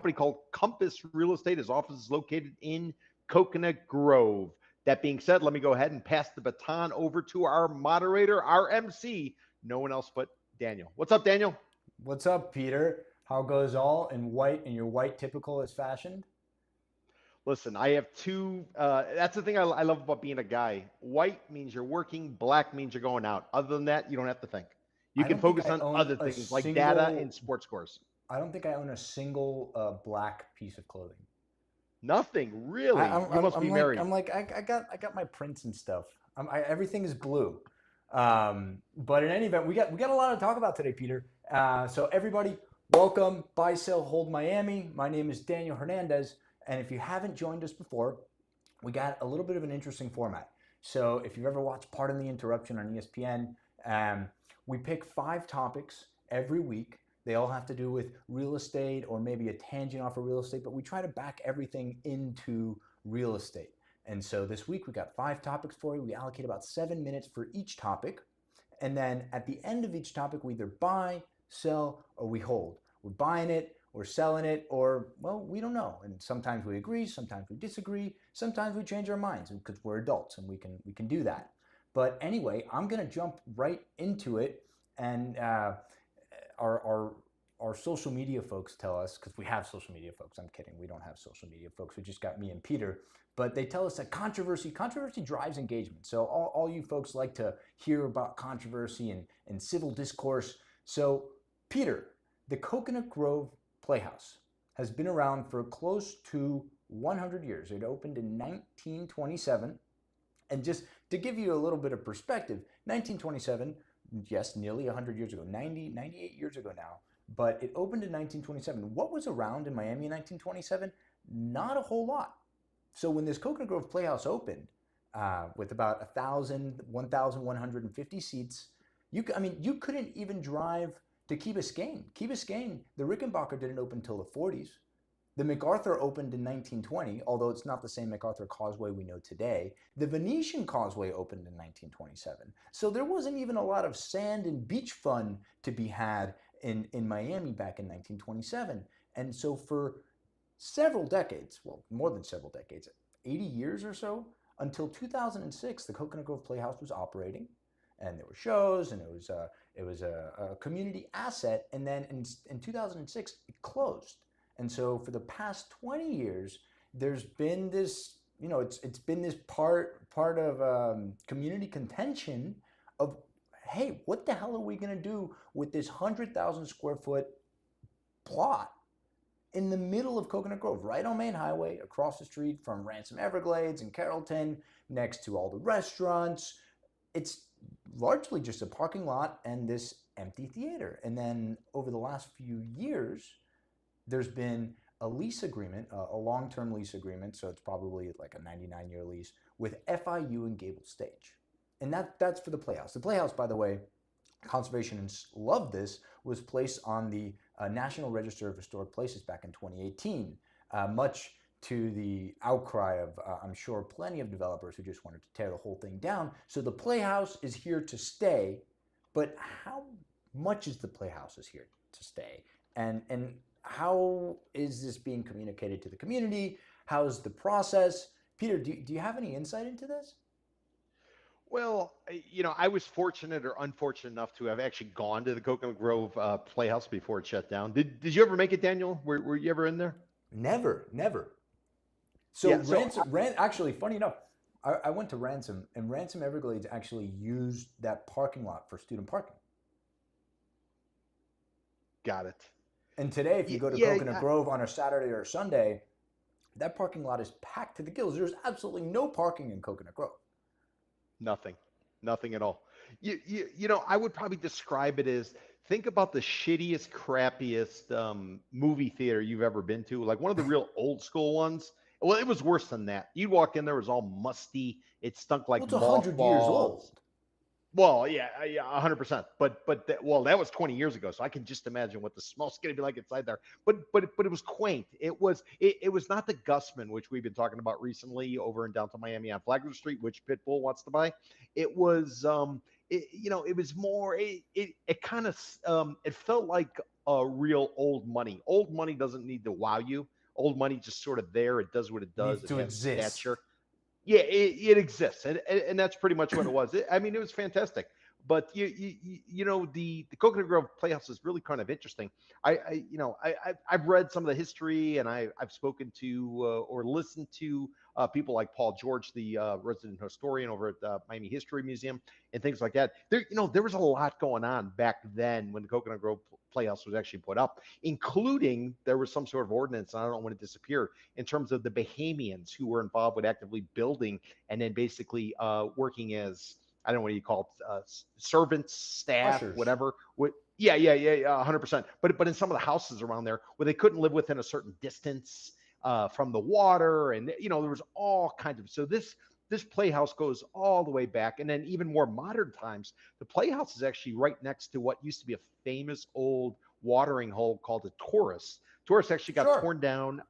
company called Compass Real Estate. His office is located in Coconut Grove. That being said, let me go ahead and pass the baton over to our moderator, our MC, no one else but Daniel. What's up, Daniel? What's up, Peter? How goes all in white in your white typical as fashioned? Listen, I have two. That's the thing I love about being a guy. White means you're working, black means you're going out. Other than that, you don't have to think. You I can don't think focus I on own other a things like data and single. sports scores. I don't think I own a single black piece of clothing. Nothing, I, really. I'm, You I'm, must be I'm like married. I'm like I got my prints and stuff. Everything is blue. But in any event, we got a lot to talk about today, Peter. So everybody, welcome. Buy, sell, hold Miami. My name is Daniel Hernandez, and if you haven't joined us before, we got a little bit of an interesting format. So if you've ever watched Pardon the Interruption on ESPN, we pick 5 topics every week. They all have to do with real estate or maybe a tangent off of real estate, but we try to back everything into real estate. And so this week we got 5 topics for you. We allocate about 7 minutes for each topic. And then at the end of each topic, we either buy, sell, or we hold. We're buying it, we're selling it, or, well, we don't know. And sometimes we agree, sometimes we disagree, sometimes we change our minds because we're adults and we can do that. But anyway, I'm going to jump right into it. And our, our, our social media folks tell us, because we have social media folks, I'm kidding, we don't have social media folks, we just got me and Peter, but they tell us that controversy drives engagement. So all you folks like to hear about controversy and civil discourse. So Peter, the Coconut Grove Playhouse has been around for close to 100 years. It opened in 1927. And just to give you a little bit of perspective, 1927, yes, nearly 100 years ago, 98 years ago now, but it opened in 1927. What was around in Miami in 1927? Not a whole lot. So when this Coconut Grove Playhouse opened, with about 1,150 seats, you couldn't even drive to Key Biscayne. Key Biscayne, the Rickenbacker didn't open until the 40s. The MacArthur opened in 1920, although it's not the same MacArthur Causeway we know today. The Venetian Causeway opened in 1927. So there wasn't even a lot of sand and beach fun to be had in Miami back in 1927. And so for several decades, well, more than several decades, 80 years or so, until 2006, the Coconut Grove Playhouse was operating, and there were shows, and it was a community asset. And then in 2006, it closed. And so for the past 20 years, there's been this, it's been this part of community contention of, hey, what the hell are we going to do with this 100,000 square foot plot in the middle of Coconut Grove, right on Main Highway, across the street from Ransom Everglades and Carrollton, next to all the restaurants. It's largely just a parking lot and this empty theater. And then over the last few years, there's been a lease agreement, a long-term lease agreement, so it's probably like a 99-year lease with FIU and Gable Stage. And that's for the Playhouse. The Playhouse, by the way, conservationists love this, was placed on the National Register of Historic Places back in 2018, much to the outcry of, I'm sure, plenty of developers who just wanted to tear the whole thing down. So the Playhouse is here to stay, but how much is the Playhouse is here to stay? And how is this being communicated to the community? How's the process? Peter, do you have any insight into this? Well, I was fortunate or unfortunate enough to have actually gone to the Coconut Grove Playhouse before it shut down. Did you ever make it, Daniel? Were you ever in there? Never, never. So Yeah. So Actually, funny enough, I went to Ransom, and Ransom Everglades actually used that parking lot for student parking. got it. And today, if you go to Yeah. Coconut Grove on a Saturday or a Sunday, that parking lot is packed to the gills. There's absolutely no parking in Coconut Grove. Nothing, nothing at all. I would probably describe it as think about the shittiest, crappiest movie theater you've ever been to, like one of the real old school ones. Well, it was worse than that. You'd walk in there, it was all musty. It stunk Well, like it's 100 years mothballs. old. Well, yeah, 100%. But that was 20 years ago, so I can just imagine what the smell's going to be like inside there. But it was quaint. It was not the Gusman, which we've been talking about recently over in downtown Miami on Flagler Street, which Pitbull wants to buy. It was it was more it kind of it felt like real old money. Old money doesn't need to wow you. Old money just sort of there. It does what it does. Needs It to has exist. stature. Yeah, it exists, and that's pretty much what it was. I mean, it was fantastic. But the Coconut Grove Playhouse is really kind of interesting. I've read some of the history, and I've spoken to or listened to people like Paul George, the resident historian over at the Miami History Museum, and things like that. There was a lot going on back then when the Coconut Grove Playhouse was actually put up, including there was some sort of ordinance, and I don't know when it disappeared, in terms of the Bahamians who were involved with actively building and then basically working as, I don't know what you call it, servants, staff, Ushers. whatever. Yeah, 100%. But in some of the houses around there where they couldn't live within a certain distance from the water, and there was all kinds of. So this playhouse goes all the way back, and then even more modern times. The playhouse is actually right next to what used to be a famous old watering hole called the Taurus. Taurus actually got Sure. torn down.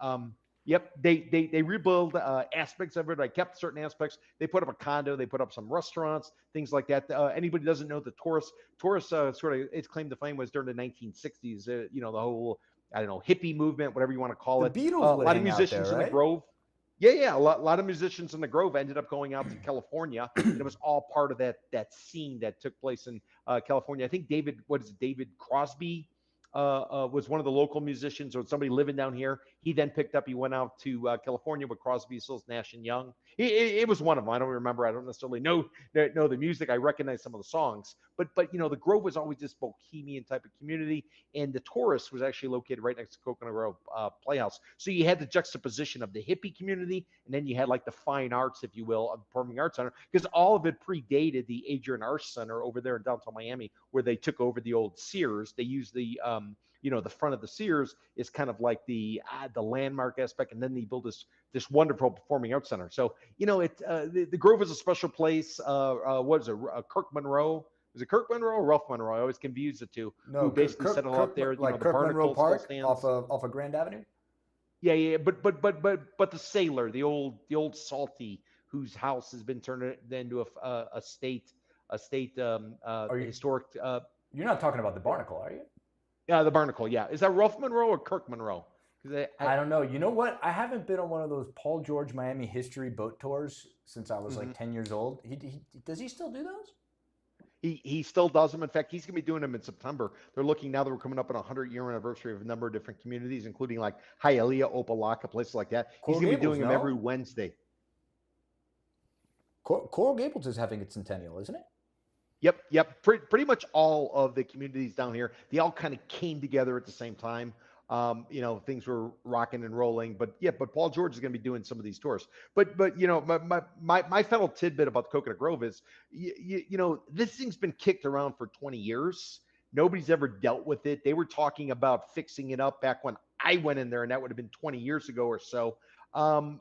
Yep, they rebuild aspects of it. I kept certain aspects. They put up a condo. They put up some restaurants, things like that. Anybody doesn't know the Taurus sort of its claim to fame was during the 1960s. The whole, I don't know, hippie movement, whatever you want to call The it. Beatles A would lot of hang out there, musicians in the right? Grove. Yeah. A lot of musicians in the Grove ended up going out to California, and it was all part of that scene that took place in California. I think David Crosby was one of the local musicians or somebody living down here. He then picked up. He went out to California with Crosby, Stills, Nash and Young. It was one of them. I don't remember. I don't necessarily know the music. I recognize some of the songs, but the Grove was always this bohemian type of community, and the Taurus was actually located right next to Coconut Grove Playhouse. So you had the juxtaposition of the hippie community, and then you had like the fine arts, if you will, of the Performing Arts Center, because all of it predated the Adrian Arts Center over there in downtown Miami, where they took over the old Sears. They used the front of the Sears is kind of like the landmark aspect, and then they built this wonderful Performing Arts Center. So the Grove is a special place. What is it? Kirk Monroe. Was it Kirk Monroe or Ralph Monroe? I always confuse the two. No, Who basically settled out there? like The Kirk Monroe Barnacle still Park stands. off of Grand Avenue. Yeah. But the sailor, the old salty, whose house has been turned into a state Are you? historic. You're not talking about the Barnacle, are you? Yeah, the Barnacle. Yeah, is that Ralph Monroe or Kirk Monroe? Because I don't know. You know what? I haven't been on one of those Paul George Miami history boat tours since I was like 10 years old. Does he still do those? he still does them. In fact, he's going to be doing them in September. They're looking now that we're coming up on a 100-year anniversary of a number of different communities, including like Hialeah, Opelika, places like that. He's Coral going to be Gables, doing them no? every Wednesday. Coral Gables is having its centennial, isn't it? Yep. Pretty much all of the communities down here, they all kind of came together at the same time. Things were rocking and rolling, but Paul George is going to be doing some of these tours. But my fellow tidbit about the Coconut Grove is, this thing's been kicked around for 20 years. Nobody's ever dealt with it. They were talking about fixing it up back when I went in there, and that would have been 20 years ago or so. I'm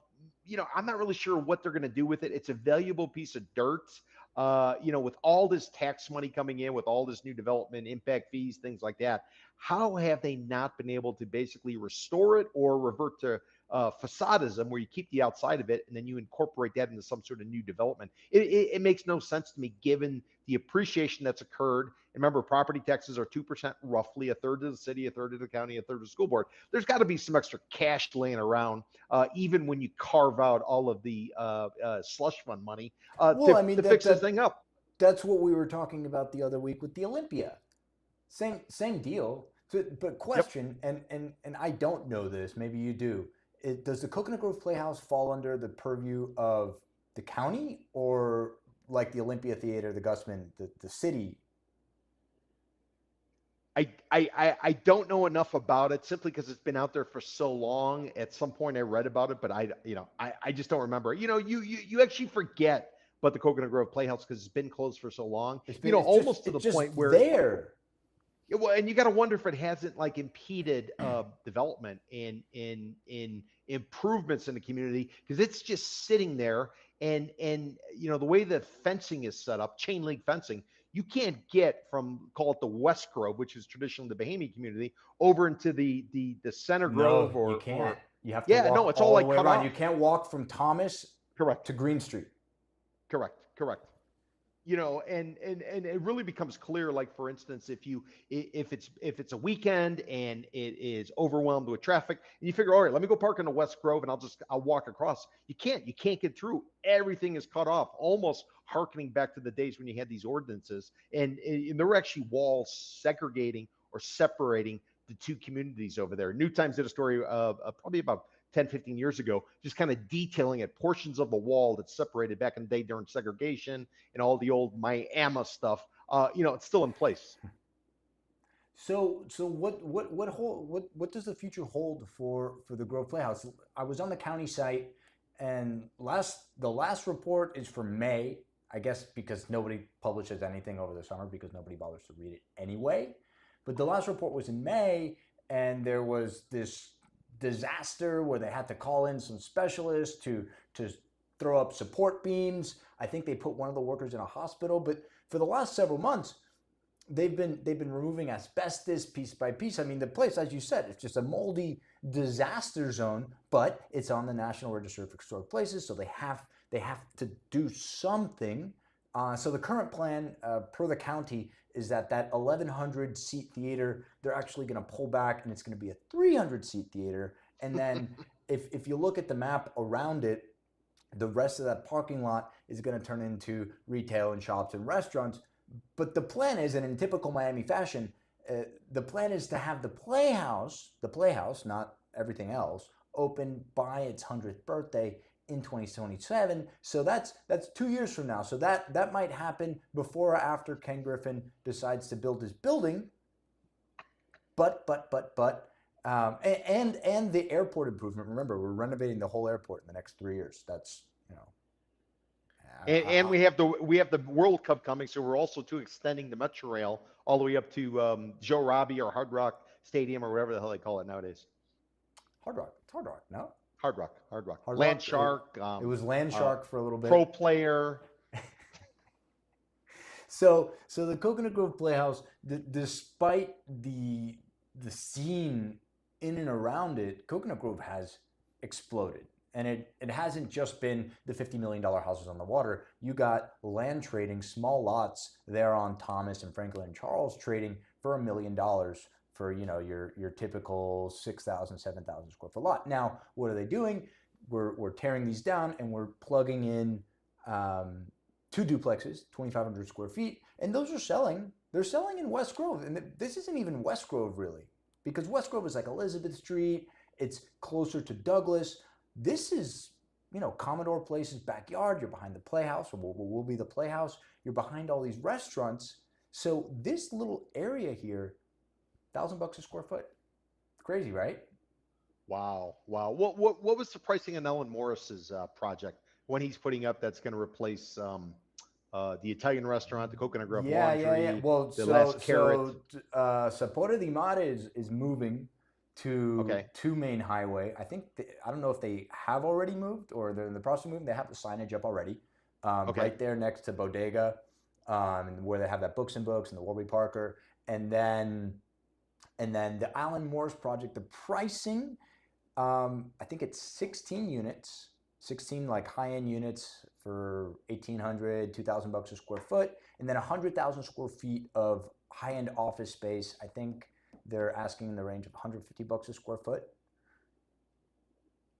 not really sure what they're going to do with it. It's a valuable piece of dirt. With all this tax money coming in, with all this new development, impact fees, things like that, how have they not been able to basically restore it or revert to facadism, where you keep the outside of it and then you incorporate that into some sort of new development? It makes no sense to me, given the appreciation that's occurred. And remember, property taxes are 2%, roughly, a third to the city, a third to the county, a third to the school board. There's got to be some extra cash laying around, even when you carve out all of the slush fund money to fix this thing up. That's what we were talking about the other week with the Olympia. Same deal. But question, and I don't know this, maybe you do. Does the Coconut Grove Playhouse fall under the purview of the county, or like the Olympia Theater, the Gusman, the city? I don't know enough about it, simply because it's been out there for so long. At some point I read about it, but I just don't remember. You actually forget about the Coconut Grove Playhouse because it's been closed for so long. Almost to the point where there. Well, and you got to wonder if it hasn't like impeded development in improvements in the community, because it's just sitting there, and the way the fencing is set up, chain link fencing, you can't get from, call it the West Grove, which is traditionally the Bahamian community, over into the Center Grove. No, you can't. You have to walk no, it's all like the way cut around. off. You can't walk from Thomas Correct to Green Street. Correct. and it really becomes clear. Like for instance, if it's a weekend and it is overwhelmed with traffic, and you figure, all right, let me go park in the West Grove and I'll walk across. You can't get through. Everything is cut off, almost harkening back to the days when you had these ordinances, and there were actually walls segregating or separating the two communities over there. New Times did a story probably about 10, 15 years ago, just kind of detailing it, portions of the wall that separated back in the day during segregation and all the old Miami stuff. It's still in place. So what does the future hold for the Grove Playhouse? I was on the county site, and the last report is for May. I guess because nobody publishes anything over the summer because nobody bothers to read it anyway. But the last report was in May, and there was this disaster where they had to call in some specialists to throw up support beams. I think they put one of the workers in a hospital. But for the last several months, they've been removing asbestos piece by piece. I mean, the place, as you said, it's just a moldy disaster zone, but it's on the National Register of Historic Places, so they have to do something. So the current plan, per the county, is that 1,100 seat theater they're actually going to pull back, and it's going to be a 300 seat theater. And then if you look at the map around it, the rest of that parking lot is going to turn into retail and shops and restaurants. But the plan is, and in typical Miami fashion, the plan is to have the Playhouse, not everything else, open by its 100th birthday in 2027. So that's 2 years from now. So that might happen before or after Ken Griffin decides to build his building. But and the airport improvement. Remember, we're renovating the whole airport in the next 3 years. That's And we have the World Cup coming, so we're also too extending the Metro Rail all the way up to Joe Robbie or Hard Rock Stadium or whatever the hell they call it nowadays. Hard Rock. It's Hard Rock. No, Hard Rock. Hard Land Rock. Shark, It was Land Shark for a little bit. Pro Player. So the Coconut Grove Playhouse, despite the scene in and around it, Coconut Grove has exploded. And it hasn't just been the $50 million houses on the water. You got land trading, small lots there on Thomas and Franklin and Charles trading for $1 million for your typical 6,000, 7,000 square foot lot. Now, what are they doing? We're tearing these down and we're plugging in two duplexes, 2,500 square feet, and those are selling. They're selling in West Grove, and this isn't even West Grove really, because West Grove is like Elizabeth Street. It's closer to Douglas. This is, Commodore Place's backyard. You're behind the Playhouse, or will be the Playhouse. You're behind all these restaurants. So this little area here, $1,000 a square foot. Crazy, right? Wow. What was the pricing on Ellen Morris's project when he's putting up that's going to replace the Italian restaurant, the Coconut Grove Laundry, Yeah. Well, the Last Carrot? Sapore di Mare is moving to Okay. Main Highway. I don't know if they have already moved or they're in the process of moving. They have the signage up already, Okay. right there next to Bodega, where they have that Books and Books and the Warby Parker, and then the Alan Morris project. The pricing, I think it's 16 units, 16 like high-end units for 1,800, $2,000 a square foot, and then 100,000 square feet of high-end office space. I think they're asking in the range of $150 a square foot.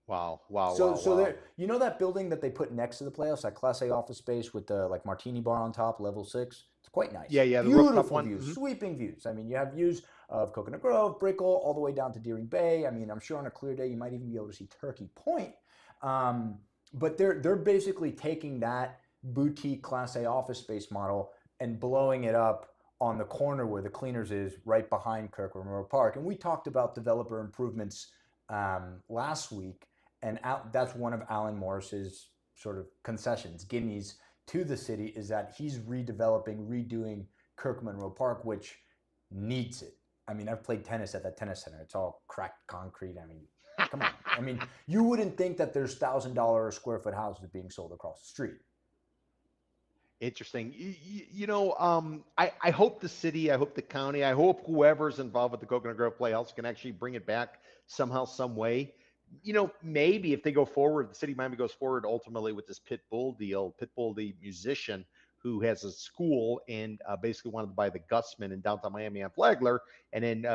Wow. So there, that building that they put next to the Playhouse, that Class A office space with the like martini bar on top, level 6. It's quite nice. Yeah, the rooftop Beautiful one. views, sweeping views. I mean, you have views of Coconut Grove, Brickell, all the way down to Deering Bay. I mean, I'm sure on a clear day you might even be able to see Turkey Point. But they're basically taking that boutique Class A office space model and blowing it up on the corner where the Cleaners is, right behind Kirk Memorial Park. And we talked about developer improvements last week, and that's one of Alan Morris's sort of concessions, gimmies to the city, is that he's redoing Kirk Monroe Park, which needs it. I mean, I've played tennis at that tennis center. It's all cracked concrete. I mean, come on. I mean, you wouldn't think that there's $1,000 a square foot houses being sold across the street. Interesting. I hope the city, I hope the county, I hope whoever's involved with the Coconut Grove Playhouse can actually bring it back somehow, some way. Maybe if they go forward, the city of Miami goes forward ultimately with this Pitbull deal, Pitbull the musician, who has a school and basically wanted to buy the Gusman in downtown Miami on Flagler, and then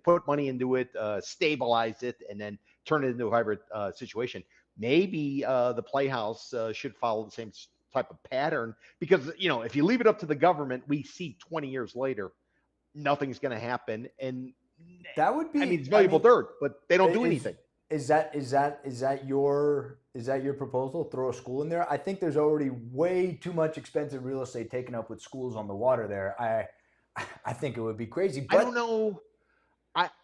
put money into it, stabilize it, and then turn it into a hybrid situation. Maybe the Playhouse should follow the same type of pattern, because if you leave it up to the government, we see 20 years later nothing's going to happen, and That would I mean be. it's I valuable mean, dirt, but they don't do is anything. is that your proposal? Throw a school in there? I think there's already way too much expensive real estate taken up with schools on the water there. I think it would be crazy. I don't But know.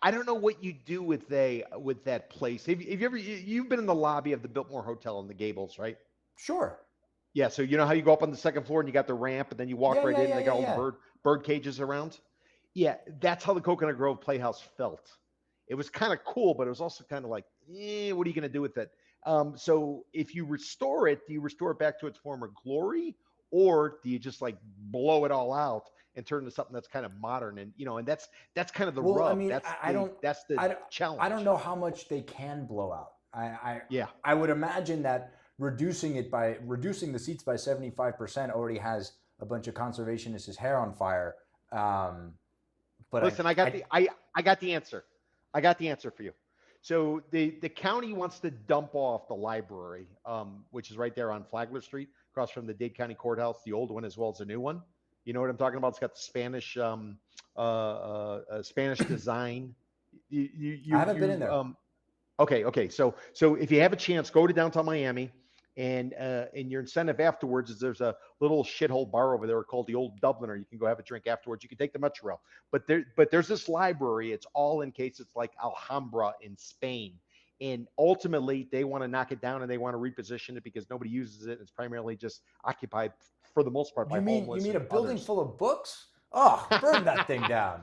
I don't know what you do with that place. Have you ever you've been in the lobby of the Biltmore Hotel in the Gables, right? sure. Yeah. So you know how you go up on the second floor and you got the ramp, and then you walk Yeah, right yeah, in. And yeah, they yeah, got all the yeah. bird cages around. Yeah, that's how the Coconut Grove Playhouse felt. It was kind of cool, but it was also kind of like, what are you going to do with it? So if you restore it, do you restore it back to its former glory, or do you just like blow it all out and turn it into something that's kind of modern? And that's kind of the Well, I rub. mean, That's I the don't, that's the I don't, I don't challenge. know how much they can blow out. Yeah. I would imagine that reducing the seats by 75% already has a bunch of conservationists' hair on fire. Um, but Listen, I got the answer. I got the answer for you. So the county wants to dump off the library, which is right there on Flagler Street, across from the Dade County Courthouse, the old one as well as the new one. You know what I'm talking about? It's got the Spanish design. You you I you, haven't been in you there. Okay. So if you have a chance, go to downtown Miami, and your incentive afterwards is there's a little shithole bar over there called the Old Dubliner. You can go have a drink afterwards. You can take the Metro, but there's this library. It's all in case it's like Alhambra in Spain, and ultimately they want to knock it down and they want to reposition it because nobody uses it. It's primarily just occupied for the most part by You homeless mean a and building others. full of books? Oh, burn that thing down.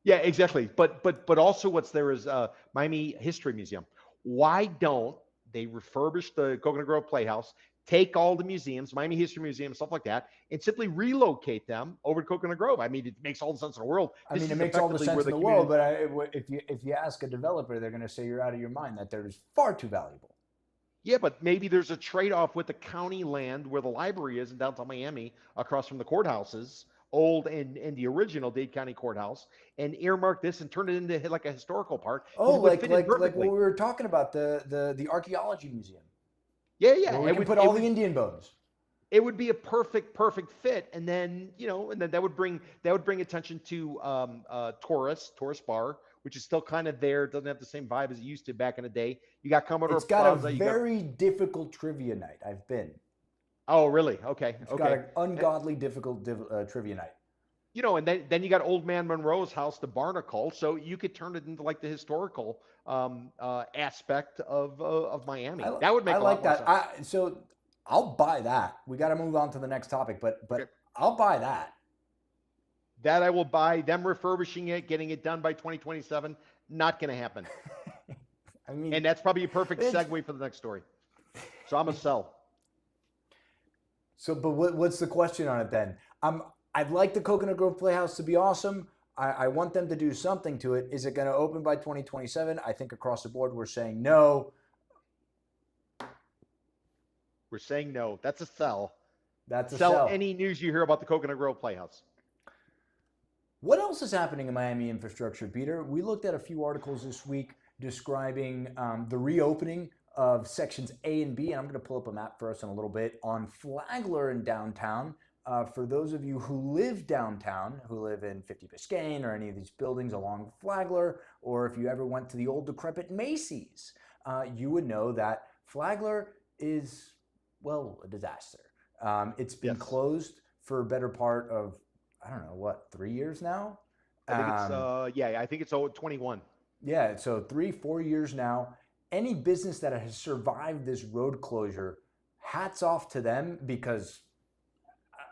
Yeah, exactly. But also what's there is Miami History Museum. Why don't they refurbish the Coconut Grove Playhouse, take all the museums, Miami History Museum, stuff like that, and simply relocate them over to Coconut Grove? I mean, it makes all the sense in the world. I This mean, it is makes all the effectively where sense in the the world, community. but if you ask a developer, they're going to say you're out of your mind. That they're far too valuable. Yeah, but maybe there's a trade-off with the county land where the library is in downtown Miami, across from the courthouses, old and the original Dade County Courthouse, and earmark this and turn it into like a historical park Oh, because it would like fit in like like what perfectly. we were talking about the archaeology museum Yeah, where yeah, we it can would put it all the would Indian bones. it would be a perfect fit, and then that would bring attention to tourist bar, which is still kind of there. It doesn't have the same vibe as it used to back in the day. You got Commodore It's got a Plaza. You got very difficult trivia night. I've been. Oh, really? Okay, It's got okay. an And, ungodly difficult trivia night. and then you got Old Man Monroe's house, the Barnacle. So you could turn it into like the historical aspect of Miami. I, That would I make a lot like more that. sense. So I'll buy that. We got to move on to the next topic, but Okay. I'll buy that. That I will buy. Them refurbishing it, getting it done by 2027, not going to happen. I mean, And that's probably a perfect it's segue for the next story. So I'm a sell. so. But what's the question on it then? I'd like the Coconut Grove Playhouse to be awesome. I want them to do something to it. Is it going to open by 2027? I think across the board we're saying no. We're saying no. That's a sell. That's a Sell sell. any news you hear about the Coconut Grove Playhouse. What else is happening in Miami infrastructure, Peter? We looked at a few articles this week describing the reopening of sections A and B, and I'm going to pull up a map for us in a little bit on Flagler in downtown. For those of you who live downtown, who live in 50 Biscayne or any of these buildings along Flagler, or if you ever went to the old decrepit Macy's, you would know that Flagler is, well, a disaster. It's been Yes. closed for a better part of, I don't know, what, 3 years now? I think it's yeah, I think it's 21. Yeah, so 3, 4 years now. Any business that has survived this road closure, hats off to them, because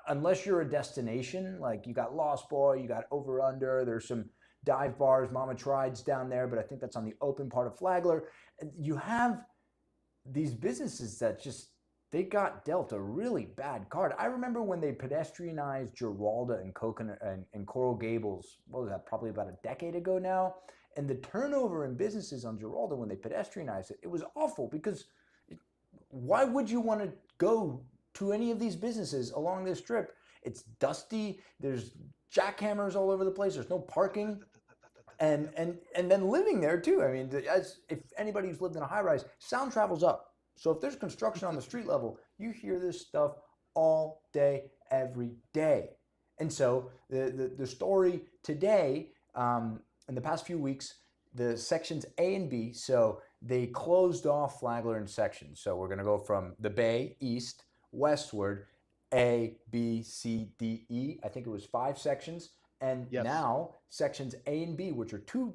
unless you're a destination, like you got Lost Boy, you got Over Under, there's some dive bars, Mama Tried's down there, but I think that's on the open part of Flagler. You have these businesses that just, they got dealt a really bad card. I remember when they pedestrianized Giralda and Coconut and Coral Gables, what was that, probably about a decade ago now? And the turnover in businesses on Giralda when they pedestrianized it, it was awful because why would you want to go to any of these businesses along this strip It's dusty. There's jackhammers all over the place. There's no parking. And then living there too. I mean, as if anybody who's lived in a high rise, sound travels up. So if there's construction on the street level, you hear this stuff all day, every day. And so the story today, in the past few weeks, the sections A and B, so they closed off Flagler in sections. So we're going to go from the Bay east westward, A, B, C, D, E. I think it was 5 sections. And Yes. now sections A and B, which are 2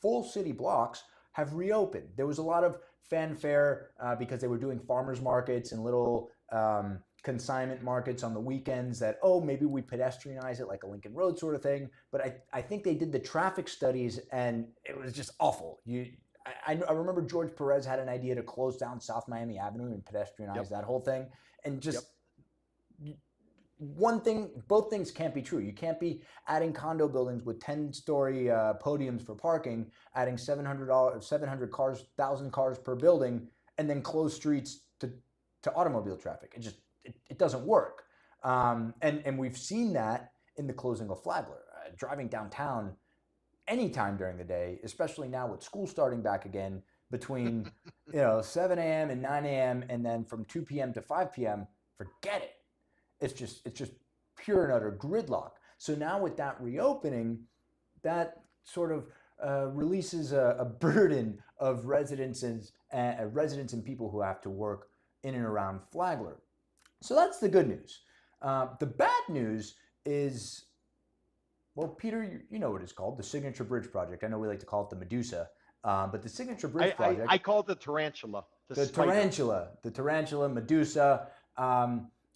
full city blocks, have reopened. There was a lot of fanfare because they were doing farmers markets and little consignment markets on the weekends that, oh, maybe we pedestrianize it like a Lincoln Road sort of thing. But I think they did the traffic studies and it was just awful. I remember George Perez had an idea to close down South Miami Avenue and pedestrianize Yep. that whole thing. And Yep. just one thing, both things can't be true. You can't be adding condo buildings with 10-story podiums for parking, adding 700 cars, 1,000 cars per building, and then close streets to automobile traffic. It doesn't work. And we've seen that in the closing of Flagler. Driving downtown anytime during the day, especially now with school starting back again, between 7 a.m. and 9 a.m. and then from 2 p.m. to 5 p.m., forget it. It's just pure and utter gridlock. So now with that reopening, that sort of releases a burden of residents and people who have to work in and around Flagler. So that's the good news. The bad news is, well, Peter, you know what it's called, the Signature Bridge Project. I know we like to call it the Medusa, but the Signature Bridge Project. I call it the tarantula. The tarantula, Medusa.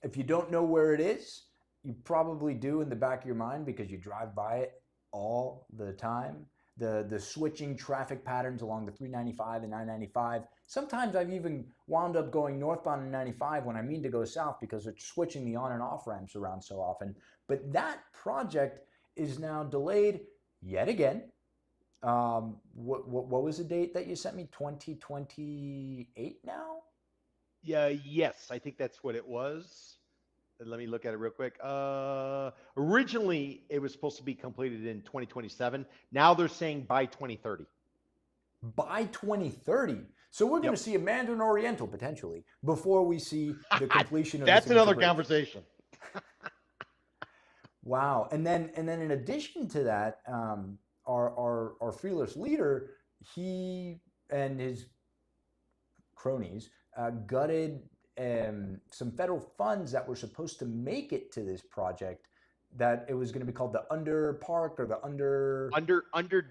If you don't know where it is, you probably do in the back of your mind because you drive by it all the time. The switching traffic patterns along the 395 and 995. Sometimes I've even wound up going northbound in 95 when I mean to go south because it's switching the on and off ramps around so often. But that project is now delayed yet again. What was the date that you sent me? 2028 now? Yeah, yes, I think that's what it was. Let me look at it real quick. Originally, it was supposed to be completed in 2027. Now they're saying by 2030. By 2030. So we're going to see a Mandarin Oriental potentially before we see the completion of That's the another bridge. conversation. Wow. And then in addition to that, our fearless leader, he and his cronies gutted some federal funds that were supposed to make it to this project. That it was going to be called the Under Park or the Under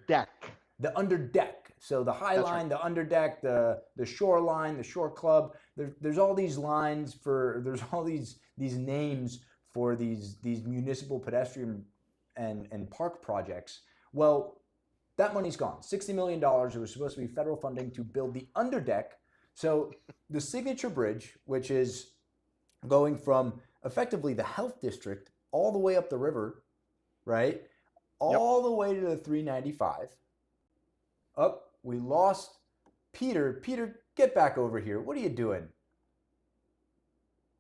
deck. The Under Deck. So the High That's Line, right. the Under Deck, the Shoreline, the Shore Club. There's all these lines for. There's all these names for these municipal pedestrian and park projects. Well, that money's gone. $60 million. It was supposed to be federal funding to build the underdeck. So the Signature Bridge, which is going from effectively the health district all the way up the river, right? All the way to the 395. Up, we lost Peter. Peter, get back over here. What are you doing?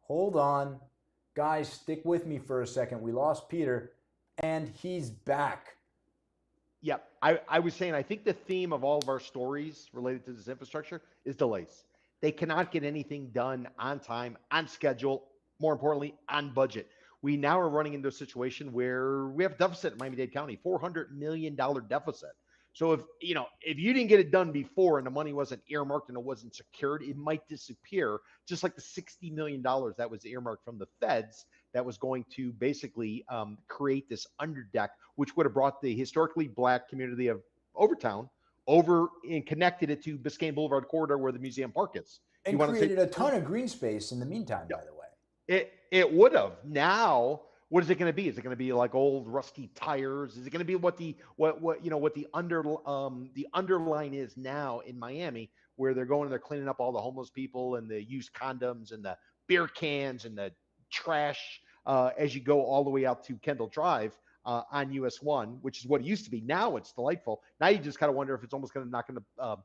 Hold on. Guys, stick with me for a second. We lost Peter, and he's back. Yep. I was saying, I think the theme of all of our stories related to this infrastructure is delays. They cannot get anything done on time, on schedule, more importantly, on budget. We now are running into a situation where we have a deficit in Miami-Dade County, $400 million deficit. So if you didn't get it done before and the money wasn't earmarked and it wasn't secured, it might disappear, just like the $60 million that was earmarked from the feds that was going to basically create this underdeck, which would have brought the historically black community of Overtown over and connected it to Biscayne Boulevard corridor where the museum park is. And created a ton of green space in the meantime, by the way. It would have. Now, what is it going to be? Is it going to be like old rusty tires? Is it going to be what the underline is now in Miami, where they're going and they're cleaning up all the homeless people and the used condoms and the beer cans and the trash as you go all the way out to Kendall Drive on US 1, which is what it used to be. Now it's delightful. Now you just kind of wonder if it's almost not going to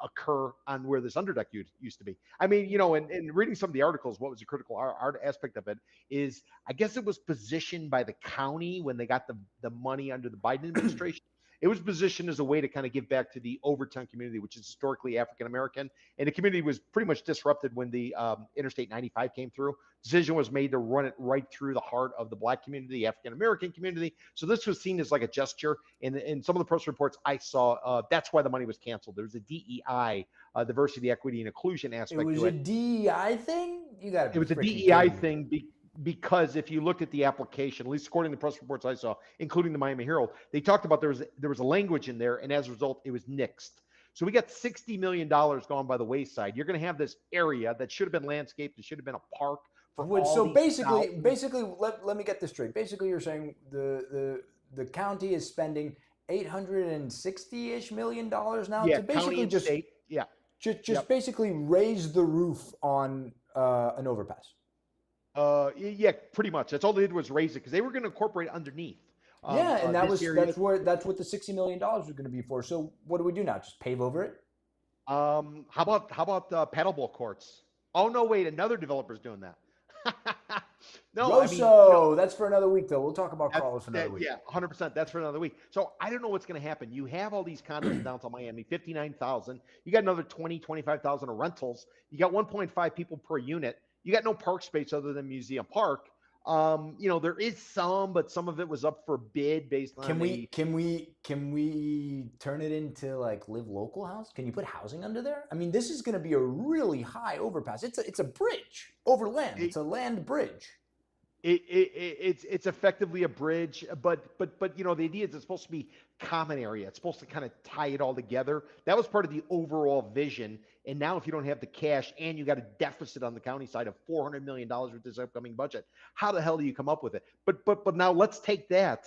occur on where this underdeck used to be. I mean, and reading some of the articles, what was the critical art aspect of it is, I guess it was positioned by the county when they got the money under the Biden administration. It was positioned as a way to kind of give back to the Overton community, which is historically African American, and the community was pretty much disrupted when the Interstate 95 came through. Decision was made to run it right through the heart of the Black community, the African American community. So this was seen as like a gesture. And in some of the press reports I saw, that's why the money was canceled. There was a DEI, diversity, equity, and inclusion It aspect was to a it. DEI thing? You got to be It was a freaking DEI kidding me. thing because if you looked at the application, at least according to the press reports I saw, including the Miami Herald, they talked about there was a language in there, and as a result, it was nixed. So we got $60 million gone by the wayside. You're going to have this area that should have been landscaped. It should have been a park for all So these basically, let me get this straight. Basically, you're saying the county is spending $860-ish million now to county basically and just state. Yeah. Yep. basically raise the roof on an overpass. Yeah, pretty much. That's all they did was raise it because they were going to incorporate underneath. Yeah, and that's what the $60 million was going to be for. So what do we do now? Just pave over it? How about paddleball courts? Oh no, wait, another developer's doing that. No, Rosso, that's for another week though. We'll talk about Carlos another week. Yeah, 100%. That's for another week. So I don't know what's going to happen. You have all these condos in downtown Miami, 59,000. You got another 20, 25,000 of rentals. You got 1.5 people per unit. You got no park space other than Museum Park. There is some, but some of it was up for bid based on. Can we turn it into like live local house? Can you put housing under there? I mean, this is going to be a really high overpass. It's a bridge over land. It's a land bridge. It's effectively a bridge, but the idea is it's supposed to be common area. It's supposed to kind of tie it all together. That was part of the overall vision. And now if you don't have the cash and you got a deficit on the county side of $400 million with this upcoming budget, how the hell do you come up with it? But now let's take that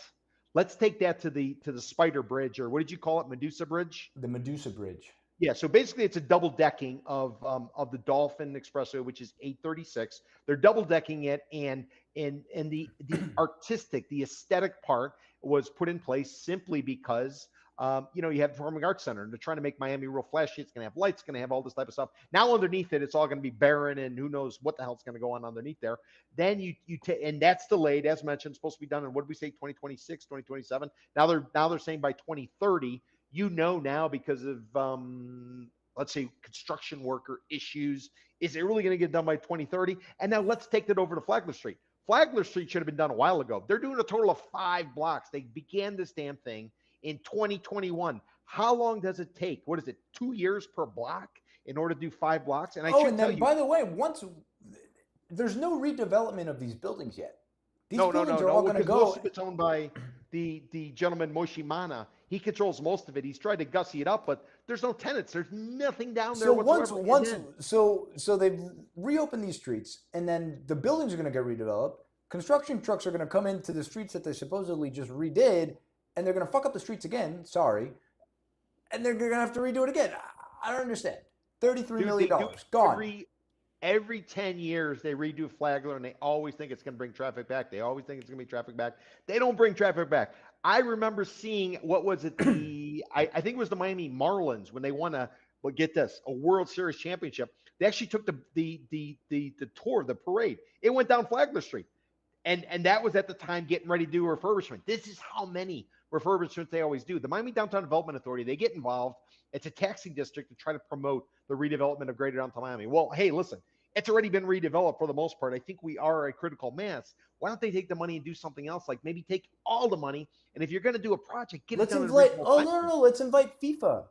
to the Spider Bridge, or what did you call it? Medusa Bridge? The Medusa Bridge. Yeah, so basically it's a double decking of the Dolphin Expressway, which is 836. They're double decking it, and the artistic, the aesthetic part was put in place simply because you have the Performing Arts Center, and they're trying to make Miami real flashy. It's going to have lights, it's going to have all this type of stuff. Now underneath it, it's all going to be barren, and who knows what the hell's going to go on underneath there. Then and that's delayed, as mentioned, supposed to be done in, what did we say, 2026, 2027? Now they're saying by 2030. Now because of let's say construction worker issues, is it really going to get done by 2030? And now let's take that over to Flagler Street. Flagler Street should have been done a while ago. They're doing a total of 5 blocks. They began this damn thing in 2021. How long does it take? What is it, 2 years per block in order to do 5 blocks? And by the way, there's no redevelopment of these buildings yet. These buildings are all going to go. Most of it's owned by the gentleman Moshimana. He controls most of it. He's tried to gussy it up, but there's no tenants. There's nothing down there whatsoever. So they've reopened these streets, and then the buildings are going to get redeveloped. Construction trucks are going to come into the streets that they supposedly just redid, and they're going to fuck up the streets again. Sorry, and they're going to have to redo it again. I don't understand. $33 million gone. Every 10 years, they redo Flagler, and they always think it's going to bring traffic back. They always think it's going to be traffic back. They don't bring traffic back. I remember seeing, what was it? I think it was the Miami Marlins when they won a World Series championship. They actually took the tour, the parade. It went down Flagler Street. And that was at the time getting ready to do a refurbishment. This is how many refurbishments they always do. The Miami Downtown Development Authority, they get involved. It's a taxing district to try to promote the redevelopment of Greater Downtown Miami. Well, hey, listen, it's already been redeveloped for the most part. I think we are a critical mass. Why don't they take the money and do something else? Like maybe take all the money, and if you're going to do a project, get it done. Let's invite FIFA.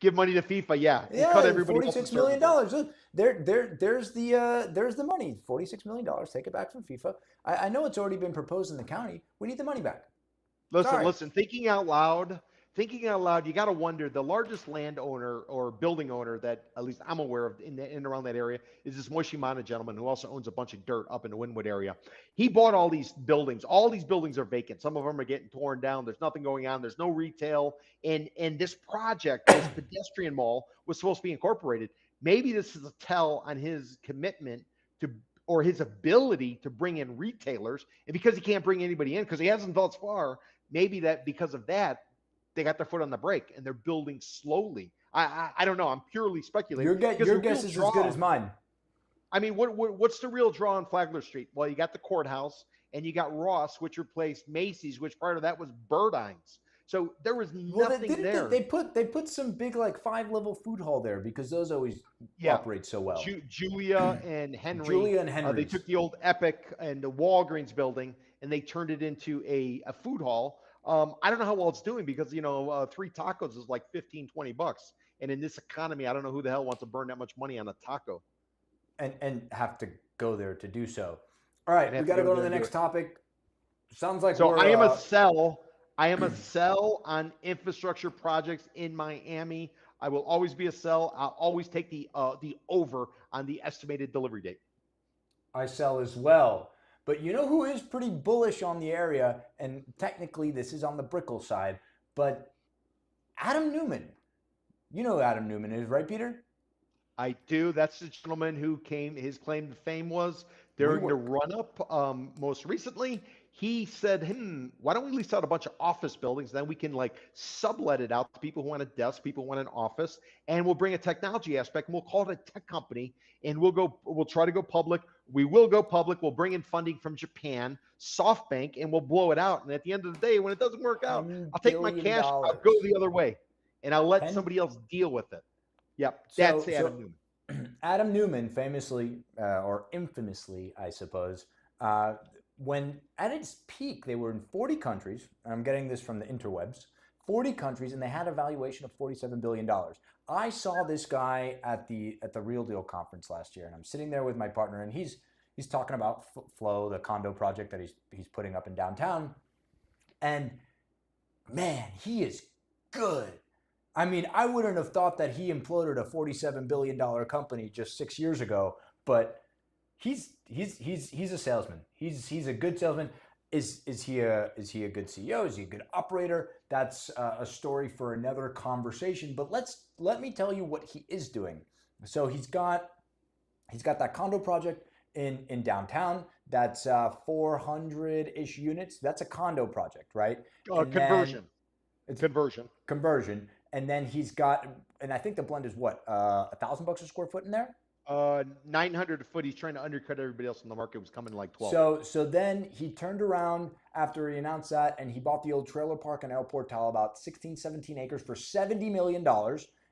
Give money to FIFA, yeah. Cut everybody $46 million. Look, there's the money. $46 million. Take it back from FIFA. I know it's already been proposed in the county. We need the money back. Listen. Thinking out loud, you got to wonder, the largest landowner or building owner that at least I'm aware of in and around that area is this Moshimana gentleman who also owns a bunch of dirt up in the Wynwood area. He bought all these buildings. All these buildings are vacant. Some of them are getting torn down. There's nothing going on. There's no retail. And this project, this pedestrian mall, was supposed to be incorporated. Maybe this is a tell on his commitment to or his ability to bring in retailers. And because he can't bring anybody in, because he hasn't thus far, maybe that because of that, they got their foot on the brake and they're building slowly. I don't know. I'm purely speculating because Your the real guess is as good draw. as mine. I mean, what's the real draw on Flagler Street? Well, you got the courthouse and you got Ross, which replaced Macy's, which part of that was Burdines. So there was Well, nothing there. they put some big like 5-level food hall there because those always Yeah, operate so well. Julia and Henry, Julia and they Henry's. took the old Epic and the Walgreens building and they turned it into a food hall. I don't know how well it's doing because, three tacos is like 15-20 bucks. And in this economy, I don't know who the hell wants to burn that much money on a taco. And have to go there to do so. All right, And we have got to go go to there the and do next it. topic. Sounds like So we're. I am a sell. I am a sell on infrastructure projects in Miami. I will always be a sell. I'll always take the over on the estimated delivery date. I sell as well. But you know who is pretty bullish on the area, and technically this is on the Brickell side, but Adam Newman. You know who Adam Newman is, right, Peter? I do. That's the gentleman who came. His claim to fame was during the WeWork. run up. Most recently, he said, why don't we lease out a bunch of office buildings? Then we can like sublet it out to people who want a desk, people who want an office, and we'll bring a technology aspect and we'll call it a tech company. And we'll try to go public. We will go public. We'll bring in funding from Japan, SoftBank, and we'll blow it out. And at the end of the day, when it doesn't work out, $10 I'll take my billion. cash. I'll go the other way, and I'll let 10. somebody else deal with it. Yep, So, that's Adam Newman. Adam Newman, famously or infamously, I suppose, when at its peak, they were in 40 countries. I'm getting this from the interwebs. 40 countries, and they had a valuation of $47 billion. I saw this guy at the Real Deal conference last year, and I'm sitting there with my partner, and he's talking about Flow, the condo project that he's putting up in downtown, and man, he is good. I mean, I wouldn't have thought that he imploded a $47 billion company just 6 years ago, but he's a salesman. He's a good salesman. Is he a good CEO? Is he a good operator? That's a story for another conversation. But let me tell you what he is doing. So he's got that condo project in downtown. That's 400-ish units. That's a condo project, right? Conversion. It's conversion. And then he's got, and I think the blend is what, $1,000 a square foot in there? 900 a foot. He's trying to undercut everybody else in the market. It was coming like 12. So then he turned around after he announced that, and he bought the old trailer park in El Portal, about 16, 17 acres for $70 million.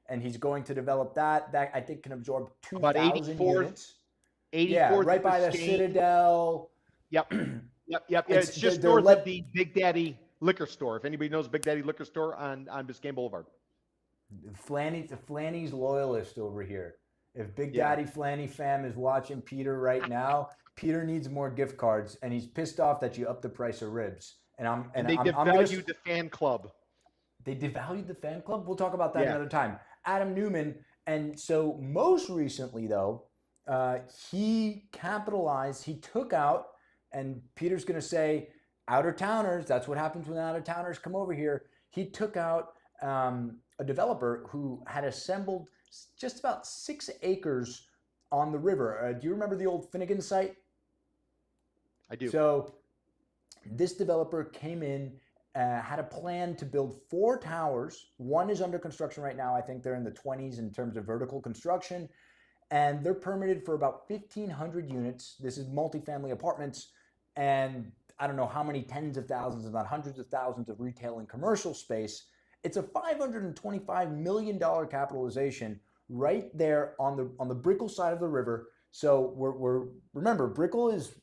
And he's going to develop that. That I think can absorb 2,000 units. 84th. Yeah, right by the Citadel. Yep. Yeah, it's just north of the Big Daddy liquor store. If anybody knows Big Daddy liquor store on Biscayne Boulevard. Flanny's loyalist over here. If Big Daddy Flanny fam is watching Peter right now, Peter needs more gift cards, and he's pissed off that you upped the price of ribs. And they devalued the fan club. They devalued the fan club? We'll talk about that another time. Adam Newman, and so most recently, though, he capitalized, he took out, and Peter's going to say, out-of-towners, that's what happens when out-of-towners come over here. He took out a developer who had assembled just about 6 acres on the river. Do you remember the old Finnegan site? I do. So this developer came in, had a plan to build 4 towers. One is under construction right now. I think they're in the 20s in terms of vertical construction. And they're permitted for about 1,500 units. This is multifamily apartments. And I don't know how many tens of thousands, if not hundreds of thousands of retail and commercial space. It's a $525 million capitalization right there on the Brickell side of the river. So remember, Brickell is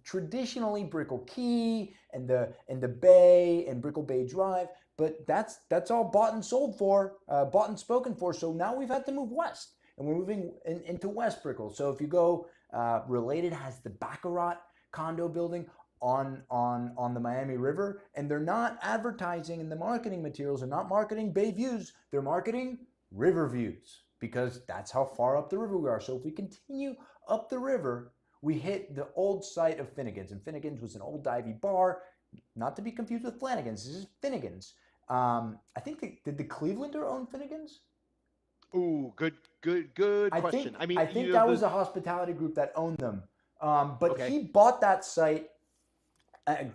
traditionally Brickell Key and the Bay and Brickell Bay Drive, but that's all bought and sold for, bought and spoken for. So now we've had to move west, and we're moving into West Brickell. So if you go, Related has the Baccarat condo building on the Miami River, and they're not advertising in the marketing materials. They're not marketing bay views. They're marketing river views, because that's how far up the river we are. So if we continue up the river, we hit the old site of Finnegan's, and Finnegan's was an old divey bar, not to be confused with Flanagan's. This is Finnegan's. I think did the Clevelander own Finnegan's? Ooh, good question. I think that was a hospitality group that owned them. But Okay. he bought that site.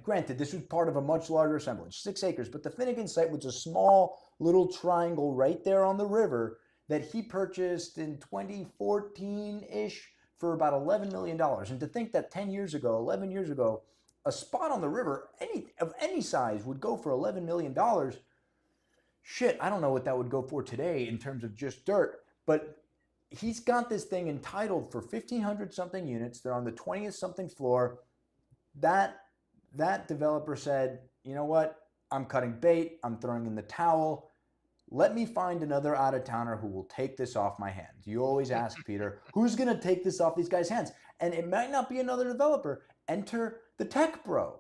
Granted, this was part of a much larger assemblage, 6 acres, but the Finnegan site was a small little triangle right there on the river that he purchased in 2014 ish for about $11 million. dollars. And to think that 10 years ago, 11 years ago, a spot on the river of any size would go for $11 million. Dollars, shit, I don't know what that would go for today in terms of just dirt. But he's got this thing entitled for 1,500 something units. They're on the 20th something floor. That that developer said, you know what? I'm cutting bait. I'm throwing in the towel. Let me find another out of towner who will take this off my hands. You always ask, Peter, who's going to take this off these guys' hands? And it might not be another developer. Enter the tech bro.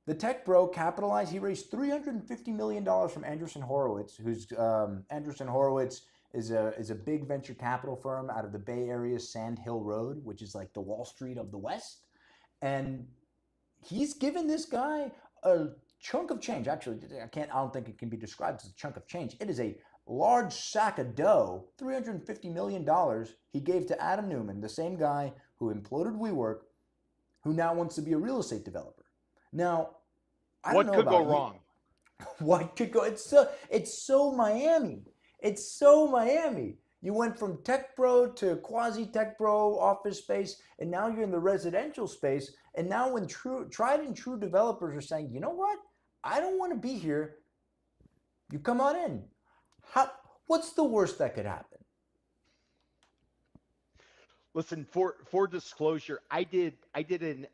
The tech bro capitalized. He raised $350 million from Andreessen Horowitz, who's Andreessen Horowitz is a big venture capital firm out of the Bay Area's Sand Hill Road, which is like the Wall Street of the West. And he's given this guy a chunk of change. Actually, I don't think it can be described as a chunk of change. It is a large sack of dough, $350 million he gave to Adam Newman, the same guy who imploded WeWork, who now wants to be a real estate developer. Now, I don't What know could go about you. wrong? What could go? It's so Miami. It's so Miami. You went from tech bro to quasi tech bro office space, and now you're in the residential space. And now, when tried and true developers are saying, you know what, I don't want to be here, you come on in. How? What's the worst that could happen? Listen, for disclosure, I did an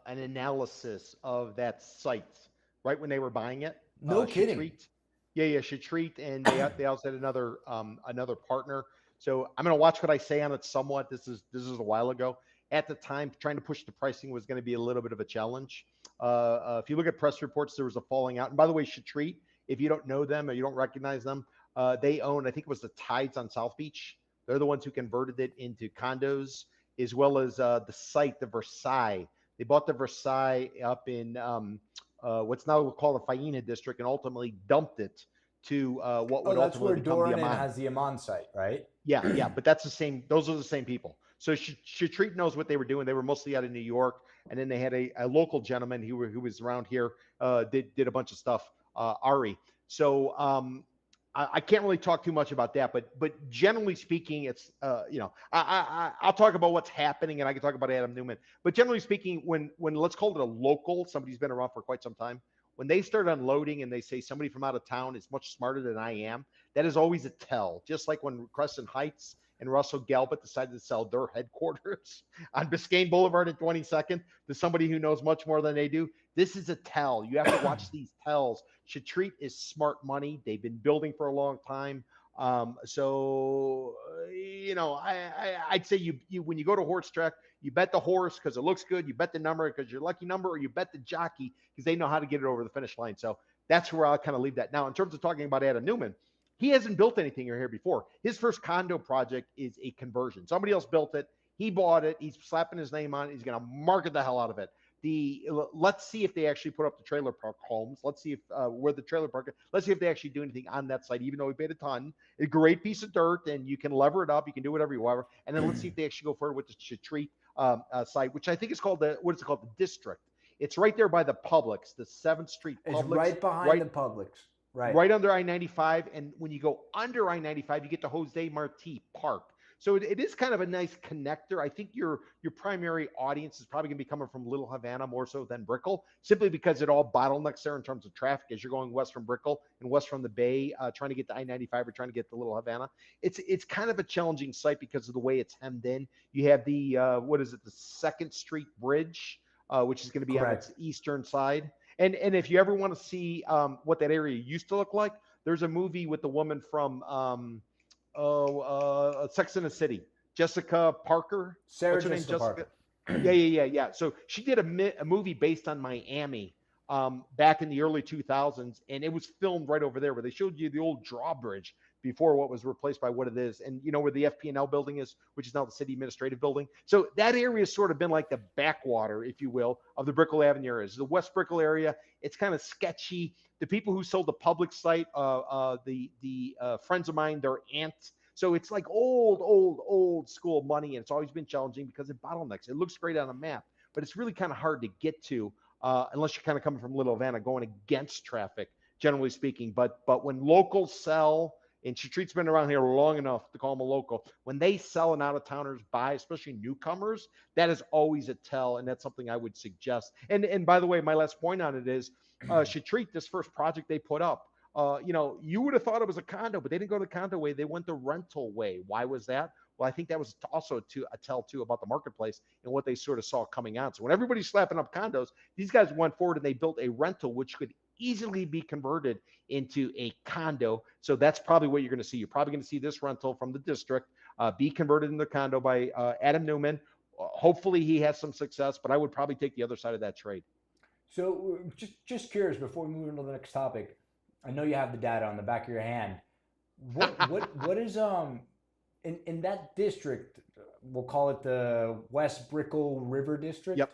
analysis of that site right when they were buying it. No kidding. Shatreat, yeah, Shatreat, and they also had another partner. So I'm gonna watch what I say on it somewhat. This is a while ago. At the time, trying to push the pricing was going to be a little bit of a challenge. If you look at press reports, there was a falling out. And by the way, Shatreat, if you don't know them or you don't recognize them, they own, I think it was the Tides on South Beach. They're the ones who converted it into condos, as well as the site, the Versailles. They bought the Versailles up in what's now called the Faena district, and ultimately dumped it to what Oh, would that's ultimately where become the Dorian Amman. has the Amman site, right? Yeah, but that's the same. Those are the same people. So Shatreat knows what they were doing. They were mostly out of New York, and then they had a local gentleman who was around here, did a bunch of stuff, Ari. So I can't really talk too much about that, but generally speaking, it's I'll talk about what's happening, and I can talk about Adam Newman. But generally speaking, when let's call it a local, somebody who's been around for quite some time, when they start unloading and they say somebody from out of town is much smarter than I am, that is always a tell. Just like when Crescent Heights and Russell Galbert decided to sell their headquarters on Biscayne Boulevard and 22nd to somebody who knows much more than they do. This is a tell. You have to watch these tells. Shatreat is smart money. They've been building for a long time. I'd say you when you go to horse track, you bet the horse because it looks good. You bet the number because your lucky number, or you bet the jockey because they know how to get it over the finish line. So that's where I'll kind of leave that. Now, in terms of talking about Adam Newman, he hasn't built anything here before. His first condo project is a conversion. Somebody else built it. He bought it. He's slapping his name on it. He's going to market the hell out of it. Let's see if they actually put up the trailer park homes. Let's see if where the trailer park. Let's see if they actually do anything on that site. Even though we paid a ton, a great piece of dirt, and you can lever it up. You can do whatever you want. And then let's see if they actually go forward with the Shatreat site, which I think is called what is it called? The District. It's right there by the Publix, the 7th Street Publix. It's right behind the Publix. Right under I-95. And when you go under I-95, you get to Jose Marti Park. So it is kind of a nice connector. I think your primary audience is probably going to be coming from Little Havana more so than Brickell, simply because it all bottlenecks there in terms of traffic as you're going west from Brickell and west from the Bay, trying to get to I-95 or trying to get to Little Havana. It's kind of a challenging site because of the way it's hemmed in. You have the the 2nd Street Bridge, which is going to be on its eastern side. And if you ever want to see what that area used to look like, there's a movie with the woman from Sex and the City, Jessica Parker. Sarah Jessica Parker. Yeah. So she did a movie based on Miami back in the early 2000s, and it was filmed right over there where they showed you the old drawbridge before what was replaced by what it is, and you know where the FP&L building is, which is now the city administrative building. So that area has sort of been like the backwater, if you will, of the Brickell Avenue areas. The West Brickell area, it's kind of sketchy. The people who sold the public site, the friends of mine, their aunt. So it's like old school money, and it's always been challenging because it bottlenecks. It looks great on a map, but it's really kind of hard to get to unless you're kind of coming from Little Havana, going against traffic, generally speaking. But when locals sell, and Chatrit's been around here long enough to call them a local, when they sell and out of towners buy, especially newcomers, that is always a tell, and that's something I would suggest. And by the way, my last point on it is Chatrit, this first project they put up. You would have thought it was a condo, but they didn't go the condo way. They went the rental way. Why was that? Well, I think that was also a tell too about the marketplace and what they sort of saw coming out. So when everybody's slapping up condos, these guys went forward and they built a rental which could easily be converted into a condo. So that's probably what you're going to see. You're probably going to see this rental from the district be converted into a condo by Adam Newman. Hopefully he has some success, but I would probably take the other side of that trade. So just curious, before we move into the next topic, I know you have the data on the back of your hand. What is in that district? We'll call it the West Brickell River District. Yep.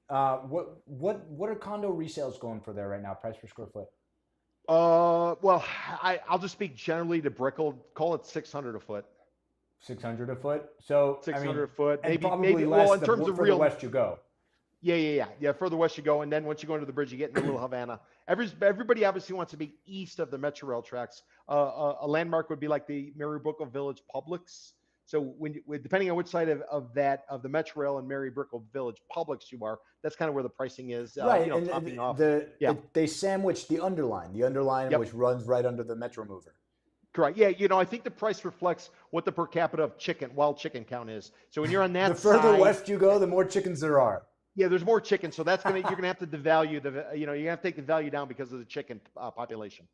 What are condo resales going for there right now? Price per square foot? Well, I'll just speak generally to Brickell. Call it 600 a foot. 600 a foot. So 600 a foot. and Maybe probably less. Well, in terms of real west you go. Yeah. Further west you go, and then once you go into the bridge, you get into Little Havana. Everybody obviously wants to be east of the Metro Rail tracks. A landmark would be like the Mary Brickell Village Publix. So when depending on which side of the Metro Rail and Mary Brickell Village Publix you are, that's kind of where the pricing is. Right, topping off. They sandwich the underline, Yep. which runs right under the Metro Mover. Correct. Yeah, I think the price reflects what the per capita of wild chicken count is. So when you're on that the further side, west you go, the more chickens there are. Yeah, there's more chickens, so you're gonna have to devalue you're gonna have to take the value down because of the chicken population.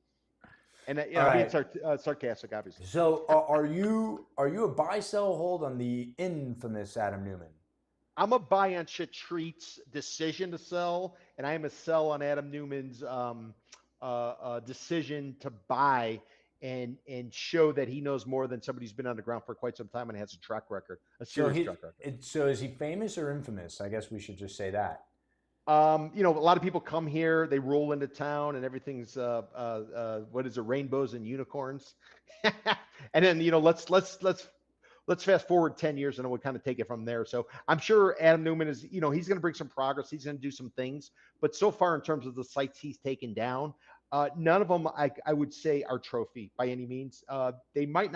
And right. being sarcastic, obviously. So are you a buy sell hold on the infamous Adam Newman? I'm a buy on Chatrit's decision to sell, and I am a sell on Adam Newman's decision to buy and show that he knows more than somebody who's been on the ground for quite some time and has a track record, a serious track record. So is he famous or infamous? I guess we should just say that. A lot of people come here, they roll into town, and everything's what is it, rainbows and unicorns. And then let's fast forward 10 years and we'll kind of take it from there. So I'm sure Adam Newman is, he's going to bring some progress. He's going to do some things, but so far in terms of the sites he's taken down, none of them I would say are trophy by any means. They might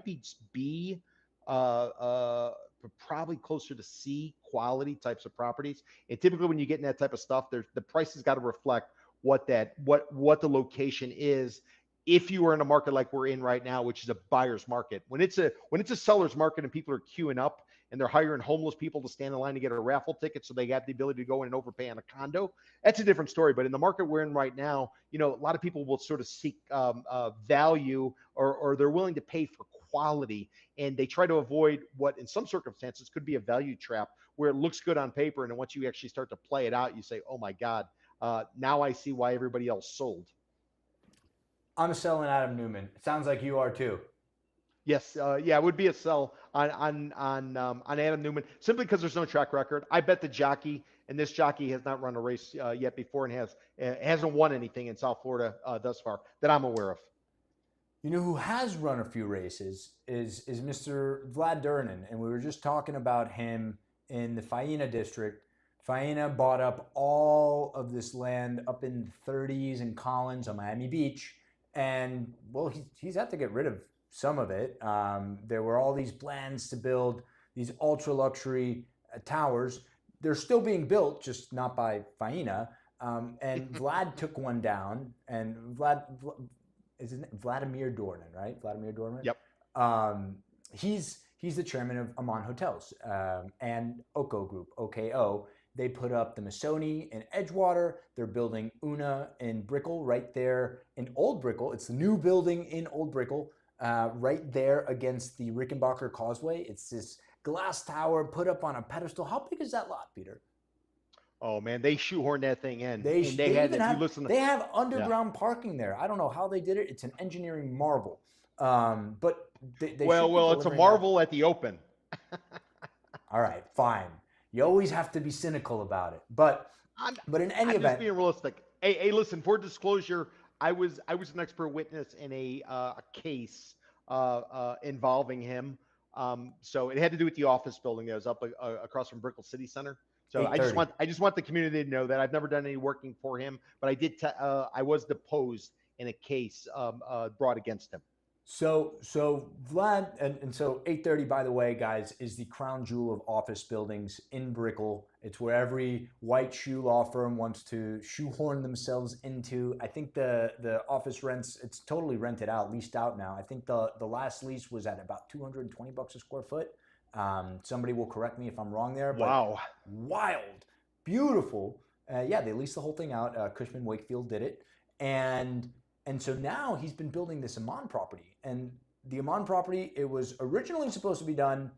be B, probably closer to C quality types of properties. And typically when you get in that type of stuff, the price has got to reflect what the location is. If you are in a market like we're in right now, which is a buyer's market, when it's a seller's market and people are queuing up and they're hiring homeless people to stand in line to get a raffle ticket so they have the ability to go in and overpay on a condo, that's a different story. But in the market we're in right now, a lot of people will sort of seek value or they're willing to pay for quality, and they try to avoid what in some circumstances could be a value trap where it looks good on paper, and then once you actually start to play it out, you say, oh my God, now I see why everybody else sold. I'm selling Adam Newman. It sounds like you are too. Yes, it would be a sell on Adam Newman simply because there's no track record. I bet the jockey, and this jockey has not run a race yet before and hasn't won anything in South Florida thus far that I'm aware of. You know who has run a few races is Mr. Vlad Durnin, and we were just talking about him in the Faena district. Faena bought up all of this land up in the 30s in Collins on Miami Beach, and well, he's had to get rid of some of it. There were all these plans to build these ultra luxury towers. They're still being built, just not by Faena. And Vlad took one down, and Vladimir Dornan, right? Vladimir Dornan? Yep. He's the chairman of Aman Hotels and Oko Group, OKO. They put up the Missoni in Edgewater. They're building Una in Brickell right there in Old Brickell. It's the new building in Old Brickell right there against the Rickenbacker Causeway. It's this glass tower put up on a pedestal. How big is that lot, Peter? Oh man, they shoehorned that thing in. They have underground parking there. I don't know how they did it. It's an engineering marvel. But it's a marvel at the open. All right, fine. You always have to be cynical about it. But in any event, just being realistic. Hey, listen. For disclosure, I was an expert witness in a case involving him. So it had to do with the office building that was up across from Brickell City Center. So I just want the community to know that I've never done any working for him, but I did. I was deposed in a case brought against him. So Vlad, and so 830, by the way, guys, is the crown jewel of office buildings in Brickell. It's where every white shoe law firm wants to shoehorn themselves into. I think the office rents, it's totally rented out, leased out now. I think the last lease was at about $220 a square foot. Somebody will correct me if I'm wrong there, but Wow. wild, beautiful. Yeah, they leased the whole thing out. Cushman Wakefield did it, and so now he's been building this Amman property. And the Amman property, it was originally supposed to be done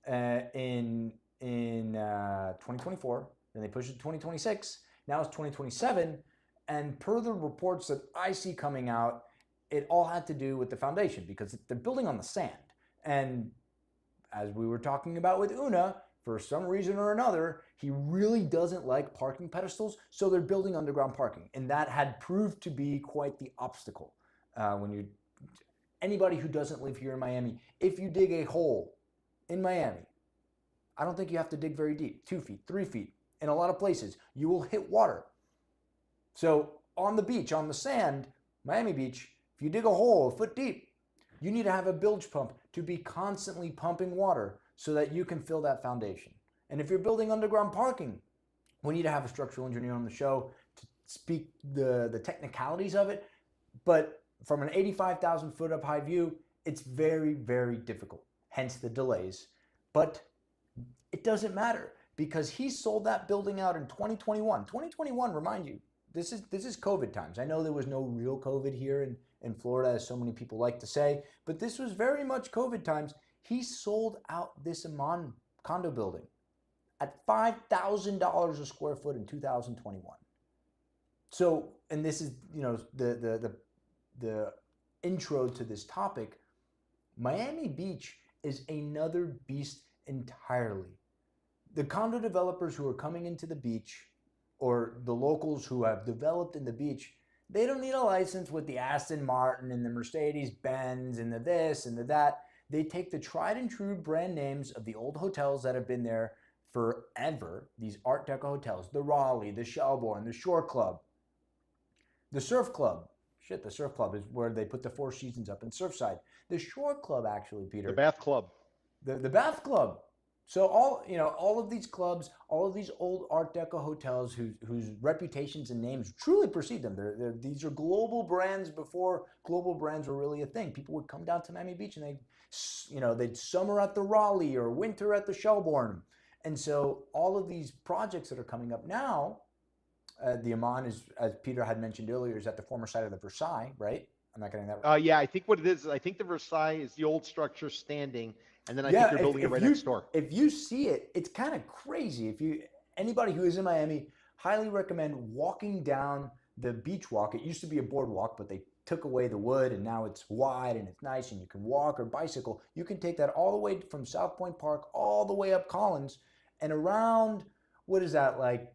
in 2024. Then they pushed it to 2026. Now it's 2027. And per the reports that I see coming out, it all had to do with the foundation because they're building on the sand. And as we were talking about with Una, for some reason or another, he really doesn't like parking pedestals, so they're building underground parking. And that had proved to be quite the obstacle. Anybody who doesn't live here in Miami, if you dig a hole in Miami, I don't think you have to dig very deep, 2 feet, 3 feet. In a lot of places, you will hit water. So on the beach, on the sand, Miami Beach, if you dig a hole a foot deep, you need to have a bilge pump to be constantly pumping water so that you can fill that foundation. And if you're building underground parking, we need to have a structural engineer on the show to speak the technicalities of it. But from an 85,000 foot up high view, it's very, very difficult, hence the delays. But it doesn't matter because he sold that building out in 2021. 2021, remind you, this is COVID times. I know there was no real COVID here in Florida, as so many people like to say, but this was very much COVID times. He sold out this Amman condo building at $5,000 a square foot in 2021. So, and this is, the intro to this topic. Miami Beach is another beast entirely. The condo developers who are coming into the beach, or the locals who have developed in the beach, they don't need a license with the Aston Martin and the Mercedes Benz and the this and the that. They take the tried and true brand names of the old hotels that have been there forever, these Art Deco hotels, the Raleigh, the Shelbourne, the Shore Club, the Surf Club. Shit, the Surf Club is where they put the Four Seasons up in Surfside. The Shore Club, actually, Peter. The Bath Club. The Bath Club. So all of these clubs, all of these old Art Deco hotels whose reputations and names truly precede them. These are global brands before global brands were really a thing. People would come down to Miami Beach and they'd summer at the Raleigh or winter at the Shelbourne. And so all of these projects that are coming up now, the Amman is, as Peter had mentioned earlier, is at the former site of the Versailles, right? I'm not getting that right. Yeah, I think what it is, I think the Versailles is the old structure standing, and then I think they're building it right next door. If you see it, it's kind of crazy. Anybody who is in Miami, highly recommend walking down the beach walk. It used to be a boardwalk, but they took away the wood, and now it's wide and it's nice, and you can walk or bicycle. You can take that all the way from South Point Park all the way up Collins, and around, what is that, like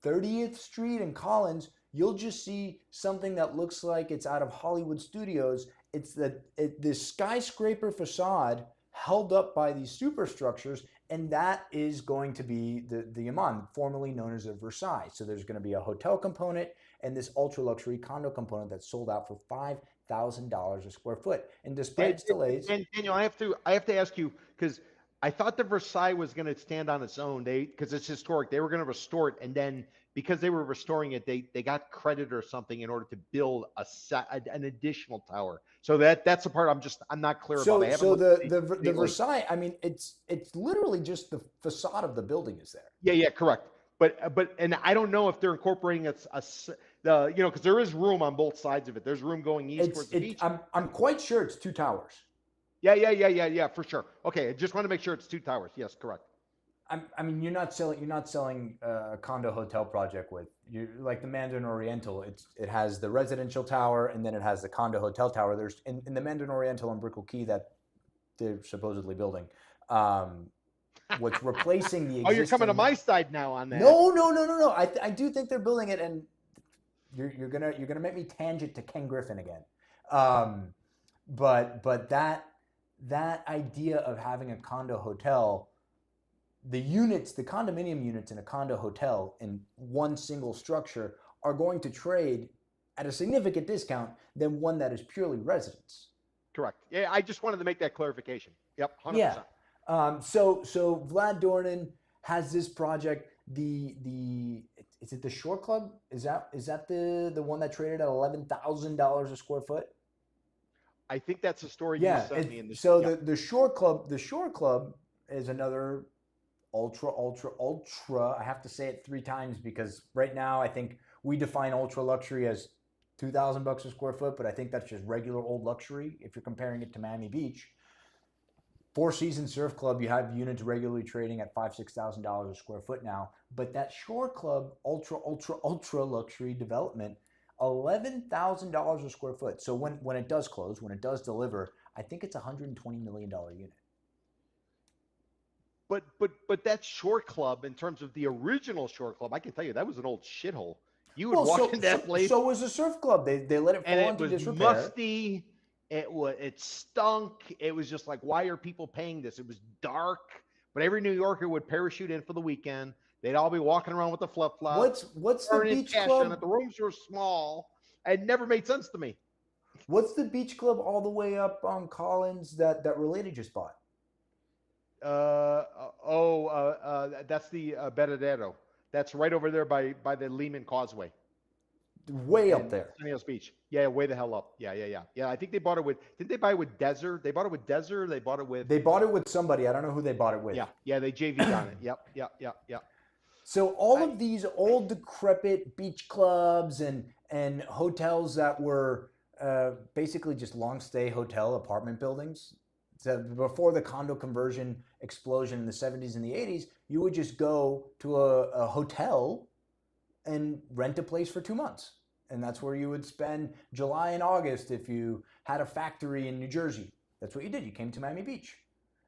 30th Street and Collins, you'll just see something that looks like it's out of Hollywood Studios. It's this skyscraper facade held up by these superstructures, and that is going to be the Amman, formerly known as the Versailles. So there's going to be a hotel component and this ultra luxury condo component that's sold out for $5,000 a square foot. And despite its delays, and Daniel, I have to ask you, because I thought the Versailles was going to stand on its own. Because it's historic, they were going to restore it, and then because they were restoring it, they got credit or something in order to build an additional tower. So that's the part I'm not clear about. So the Versailles, I mean, it's literally just the facade of the building is there. Yeah, correct. But and I don't know if they're incorporating because there is room on both sides of it. There's room going east towards the beach. I'm quite sure it's 2 towers. Yeah, for sure. Okay, I just want to make sure it's 2 towers. Yes, correct. I mean, you're not selling a condo hotel project with like the Mandarin Oriental. It has the residential tower and then it has the condo hotel tower. There's in the Mandarin Oriental on Brickell Key that they're supposedly building. What's replacing the existing... Oh, you're coming to my side now on that. No. I do think they're building it, and you're gonna make me tangent to Ken Griffin again. But that idea of having a condo hotel the units, the condominium units in a condo hotel in one single structure are going to trade at a significant discount than one that is purely residence. Correct. Yeah, I just wanted to make that clarification. Yep, Yeah. 100%. So Vlad Dornan has this project. The is it the Shore Club? Is that the one that traded at $11,000 a square foot? I think that's the story you Yeah. sent me in the. So Yeah, the Shore Club is another ultra. I have to say it 3 times because right now I think we define ultra luxury as $2,000 a square foot, but I think that's just regular old luxury if you're comparing it to Miami Beach. Four Seasons Surf Club, you have units regularly trading at $5,000-$6,000 a square foot now. But that Shore Club ultra luxury development, $11,000 a square foot. So when it does close, when it does deliver, I think it's $120 million unit. but that Shore Club, in terms of the original Shore Club, I can tell you that was an old shithole. You would Well, walk in that place, so was the Surf Club. They let it and fall it into was disrepair. musty. It stunk. It was just like, why are people paying this? It was dark, but every New Yorker would parachute in for the weekend. They'd all be walking around with the flip flops, What's the burning beach passion. club? The rooms were small. It never made sense to me. What's the beach club all the way up on Collins that Related just bought? That's the Benedetto. That's right over there by the Lehman Causeway. Way up In there. Sunny Hills Beach. Yeah, way the hell up. Yeah. I think they bought it with. Didn't they buy it with Desert? They bought it with Desert. They bought it with. They bought it with somebody. I don't know who they bought it with. Yeah. They JV'd on it. Yep. So all of these old decrepit beach clubs and hotels that were basically just long stay hotel apartment buildings. So before the condo conversion explosion in the 70s and the 80s, you would just go to a hotel and rent a place for 2 months. And that's where you would spend July and August if you had a factory in New Jersey. That's what you did. You came to Miami Beach.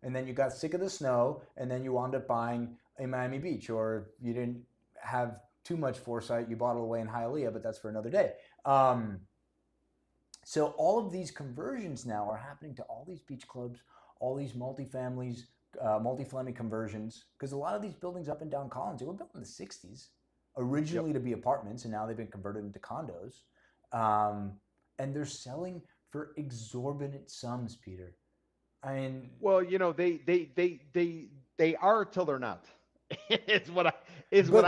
And then you got sick of the snow, and then you wound up buying a Miami Beach. Or if you didn't have too much foresight, you bought it away in Hialeah, but that's for another day. So all of these conversions now are happening to all these beach clubs, all these multifamily conversions, because a lot of these buildings up and down Collins, they were built in the 60s. Originally to be apartments, and now they've been converted into condos, and they're selling for exorbitant sums, Peter. I mean, well, they are till they're not. Is what I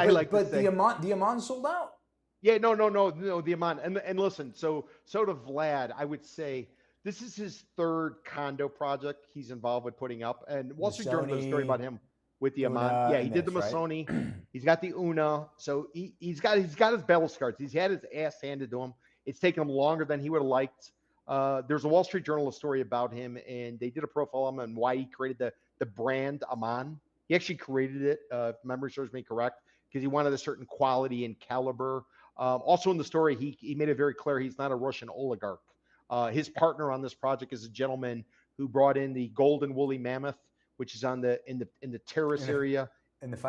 like to say. But the Amman sold out. Yeah, no, the Amman, and listen, so to Vlad, I would say this is his third condo project he's involved with putting up, and Wall Street Journal did a story about him with the Amman. Yeah, he did the Missoni. Right? He's got the Una. So he's got his battle scars. He's had his ass handed to him. It's taken him longer than he would have liked. There's a Wall Street Journal story about him, and they did a profile on him and why he created the brand Amman. He actually created it, if memory serves me correct, because he wanted a certain quality and caliber. Also in the story, he made it very clear he's not a Russian oligarch. His partner on this project is a gentleman who brought in the golden woolly mammoth, which is in the terrace area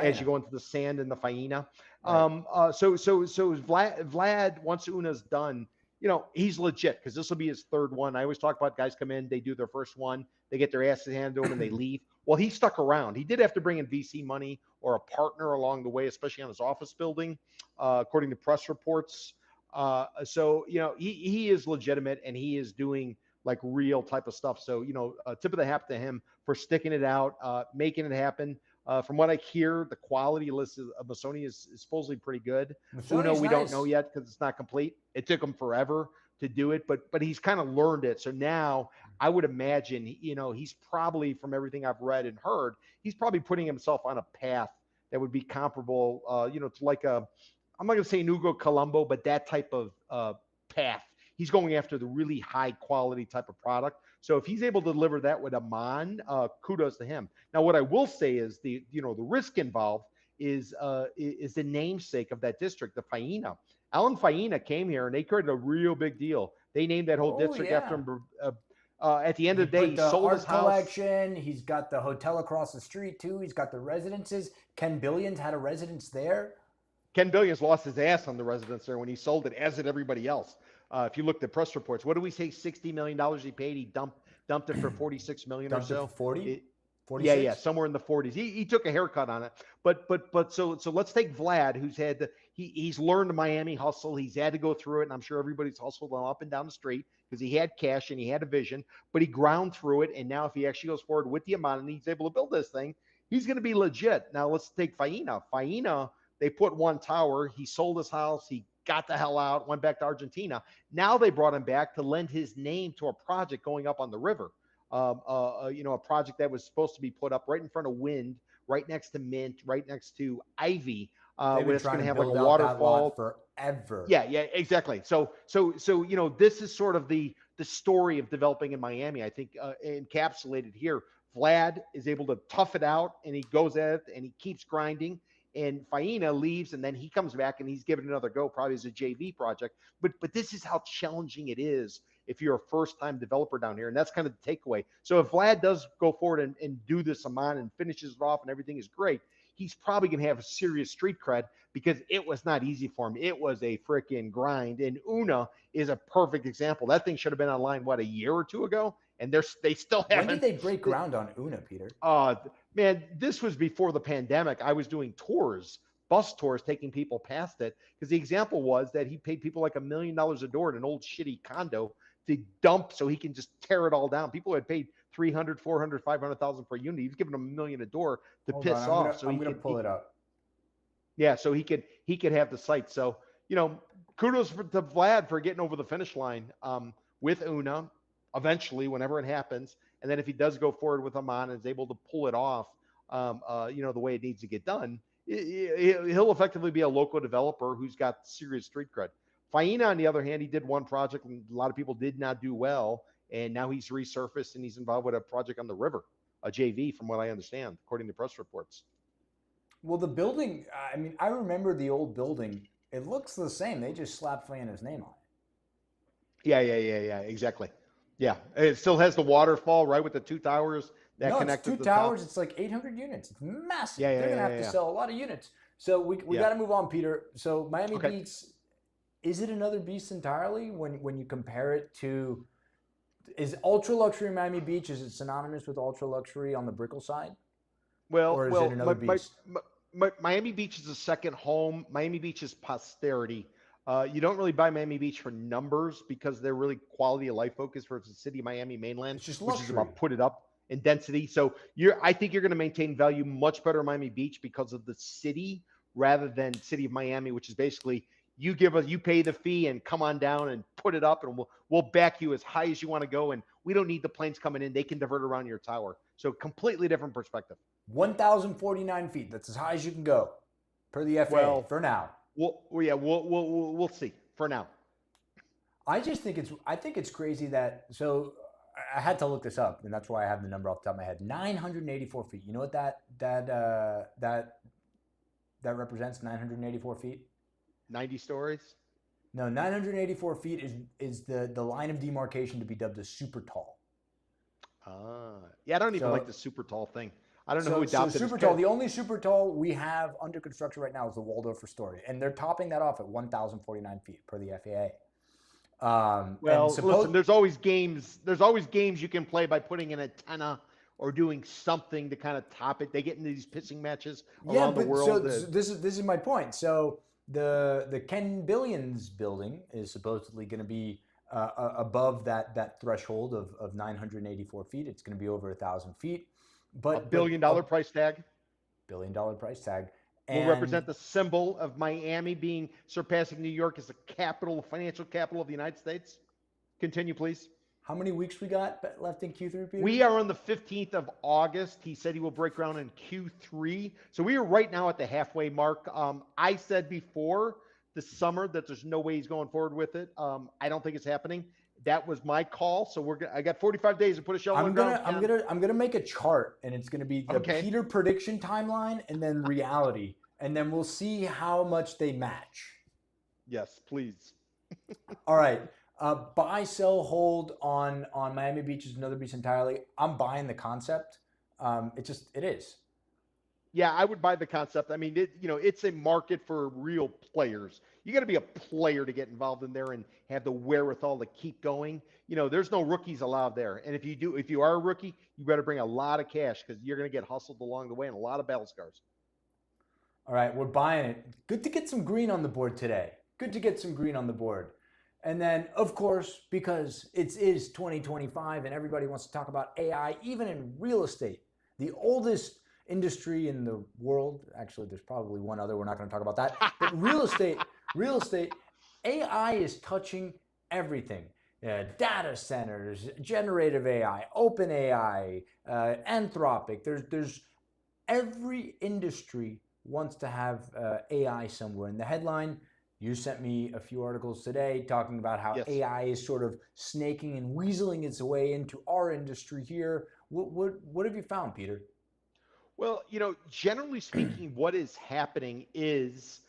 as you go into the sand in the Faena. Right. So Vlad, once Una's done, he's legit because this will be his third one. I always talk about guys come in, they do their first one, they get their asses handed to them, and they leave. Well, he stuck around. He did have to bring in VC money or a partner along the way, especially on his office building, according to press reports. So he is legitimate, and he is doing like real type of stuff. So tip of the hat to him for sticking it out, making it happen. From what I hear, the quality list of Missoni is supposedly pretty good. Uno, we don't know yet because it's not complete. It took him forever to do it, but he's kind of learned it. So now I would imagine, he's probably, from everything I've read and heard, he's probably putting himself on a path that would be comparable, to like I'm not going to say an Ugo Colombo, but that type of path. He's going after the really high quality type of product. So if he's able to deliver that with Amman, kudos to him. Now, what I will say is the risk involved is the namesake of that district, the Faena. Alan Faena came here and they created a real big deal. They named that whole district after him. At the end of the day, he sold his house. Collection. He's got the hotel across the street too. He's got the residences. Ken Billions had a residence there. Ken Billions lost his ass on the residence there when he sold it, as did everybody else. If you look at press reports, what do we say? $60 million he paid. He dumped it for $46 million or so. For 40? Yeah, 46? somewhere in the 40s. He took a haircut on it, but so let's take Vlad, who's had he's learned Miami hustle. He's had to go through it, and I'm sure everybody's hustled him up and down the street because he had cash and he had a vision, but he ground through it. And now if he actually goes forward with the amount and he's able to build this thing, he's going to be legit. Now let's take Faina. Faina, they put one tower. He sold his house. He got the hell out, went back to Argentina. Now they brought him back to lend his name to a project going up on the river. A project that was supposed to be put up right in front of Wind, right next to Mint, right next to Ivy. They've been Where it's going trying to to have like a build out that lot waterfall. forever. Yeah, exactly. So this is sort of the story of developing in Miami. I think encapsulated here. Vlad is able to tough it out, and he goes at it, and he keeps grinding. And Faina leaves, and then he comes back, and he's given another go, probably as a JV project. But this is how challenging it is if you're a first-time developer down here, and that's kind of the takeaway. So if Vlad does go forward and do this Amman and finishes it off, and everything is great, he's probably going to have a serious street cred because it was not easy for him. It was a freaking grind. And Una is a perfect example. That thing should have been online, a year or two ago? And they still haven't. When did they break ground on Una, Peter? Man, this was before the pandemic. I was doing tours, bus tours, taking people past it because the example was that he paid people like $1 million a door in an old shitty condo to dump so he can just tear it all down. People had paid 300, 400, 500,000 per unit. He was giving them $1 million a door to Hold piss on, off. I'm gonna pull it up. Yeah, so he could have the site. So kudos to Vlad for getting over the finish line with Una eventually, whenever it happens. And then if he does go forward with Amman and is able to pull it off, the way it needs to get done, he'll effectively be a local developer who's got serious street cred. Faina, on the other hand, he did one project and a lot of people did not do well. And now he's resurfaced and he's involved with a project on the river, a JV, from what I understand, according to press reports. Well, the building, I mean, I remember the old building. It looks the same. They just slapped Faina's name on it. Yeah, exactly. Yeah, it still has the waterfall, right, with the two towers that connect it's to two the towers. top. It's like 800 units. It's massive. Yeah, They're going to have to sell a lot of units. So we got to move on, Peter. So Miami Beach, is it another beast entirely when you compare it to, is ultra luxury Miami Beach, is it synonymous with ultra luxury on the Brickell side? Or is it another beast? Miami Beach is a second home. Miami Beach is posterity. You don't really buy Miami Beach for numbers because they're really quality of life focused versus the city of Miami mainland, It's just which is luxury. about put it up in density. So I think you're going to maintain value much better in Miami Beach because of the city rather than city of Miami, which is basically you pay the fee and come on down and put it up, and we'll back you as high as you want to go, and we don't need the planes coming in; they can divert around your tower. So completely different perspective. 1,049 feet. That's as high as you can go, per the FAA for now. We'll see for now. I think it's crazy that, so I had to look this up, and that's why I have the number off the top of my head. 984 feet. You know what that represents? 984 feet. 90 stories. No, 984 feet is the line of demarcation to be dubbed as super tall. Yeah, I don't even like the super tall thing. I don't know who adopted super tall. The only super tall we have under construction right now is the Waldorf Astoria, and they're topping that off at 1,049 feet per the FAA. Listen, there's always games. There's always games you can play by putting an antenna or doing something to kind of top it. They get into these pissing matches around the world. So this is my point. So the Ken Billions building is supposedly going to be above that threshold of 984 feet. It's going to be over 1,000 feet. But $1 billion price tag. $1 billion price tag. Will represent the symbol of Miami surpassing New York as the financial capital of the United States. Continue, please. How many weeks we got left in Q3, Peter? We are on the 15th of August. He said he will break ground in Q3. So we are right now at the halfway mark. I said before the summer that there's no way he's going forward with it. I don't think it's happening. That was my call. So I got 45 days to put a shovel on the ground. I'm gonna make a chart, and it's gonna be the Peter prediction timeline and then reality, and then we'll see how much they match. Yes, please. All right. Buy, sell, hold on Miami Beach is another beast entirely. I'm buying the concept. It is. Yeah, I would buy the concept. I mean, it's a market for real players. You got to be a player to get involved in there and have the wherewithal to keep going. There's no rookies allowed there. And if you are a rookie, you better bring a lot of cash because you're going to get hustled along the way and a lot of battle scars. All right, we're buying it. Good to get some green on the board today. Good to get some green on the board. And then, of course, because it is 2025 and everybody wants to talk about AI, even in real estate, the oldest industry in the world. Actually, there's probably one other. We're not going to talk about that. But real estate, AI is touching everything. Data centers, generative AI, open AI, Anthropic. There's every industry wants to have AI somewhere. In the headline, you sent me a few articles today talking about how Yes. AI is sort of snaking and weaseling its way into our industry here. What have you found, Peter? Well, generally speaking, what is happening is,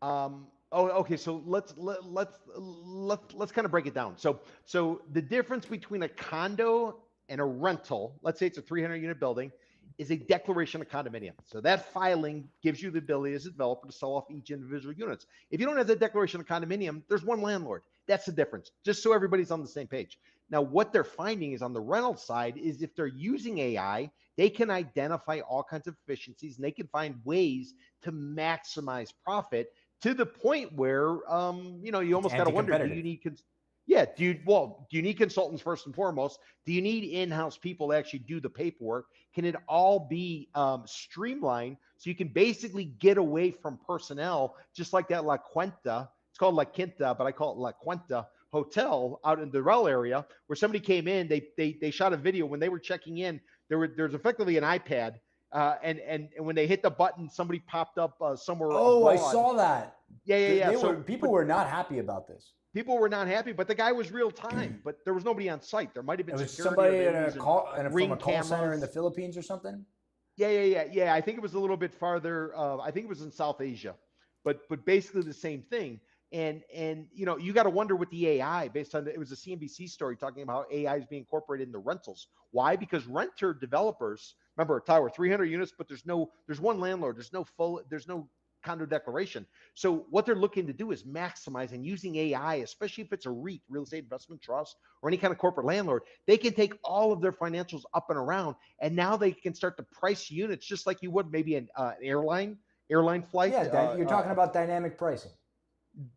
okay. So let's kind of break it down. So the difference between a condo and a rental, let's say it's a 300 unit building, is a declaration of condominium. So that filing gives you the ability as a developer to sell off each individual units. If you don't have the declaration of condominium, there's one landlord. That's the difference. Just so everybody's on the same page. Now, what they're finding is on the rental side is if they're using AI, they can identify all kinds of efficiencies and they can find ways to maximize profit to the point where you It's almost got to wonder, do anti-competitive. you need do you need consultants first and foremost? Do you need in-house people to actually do the paperwork? Can it all be streamlined so you can basically get away from personnel, just like that La Quinta? It's called La Quinta, but I call it La Quinta hotel out in the Rel area, where somebody came in, they shot a video when they were checking in. There's effectively an iPad, and when they hit the button, somebody popped up somewhere Oh, I abroad. saw that. Yeah. They were So, people but were not happy about this. people were not happy, but the guy was real time. But there was nobody on site. There might have been It was security, or somebody they in were a using call from a ring call center in the cameras. Philippines or something. Yeah. I think it was a little bit farther. I think it was in South Asia, but basically the same thing. And you got to wonder with the AI based on it was a CNBC story talking about how AI is being incorporated in the rentals. Why? Because renter developers, remember, Tyler, 300 units, but there's one landlord. There's no condo declaration. So what they're looking to do is maximize and using AI, especially if it's a REIT, real estate investment trust, or any kind of corporate landlord, they can take all of their financials up and around, and now they can start to price units just like you would maybe an airline flight, Yeah, you're talking about dynamic pricing.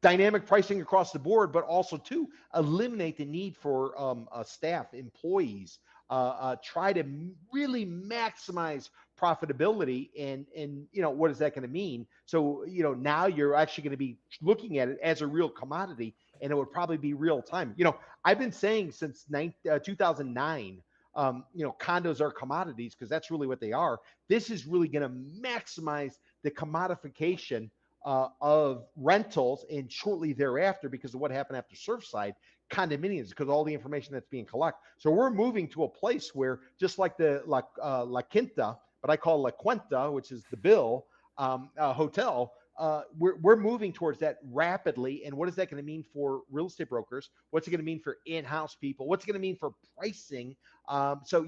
dynamic pricing across the board, but also to eliminate the need for staff, employees, try to really maximize profitability. And what is that going to mean? So now you're actually going to be looking at it as a real commodity, and it would probably be real time. I've been saying since 2009. Condos are commodities because that's really what they are. This is really going to maximize the commodification of rentals, and shortly thereafter, because of what happened after Surfside, condominiums, because all the information that's being collected. So we're moving to a place where, just like the La Quinta, but I call La Cuenta, which is the bill hotel. We're moving towards that rapidly. And what is that going to mean for real estate brokers? What's it going to mean for in-house people? What's it going to mean for pricing? So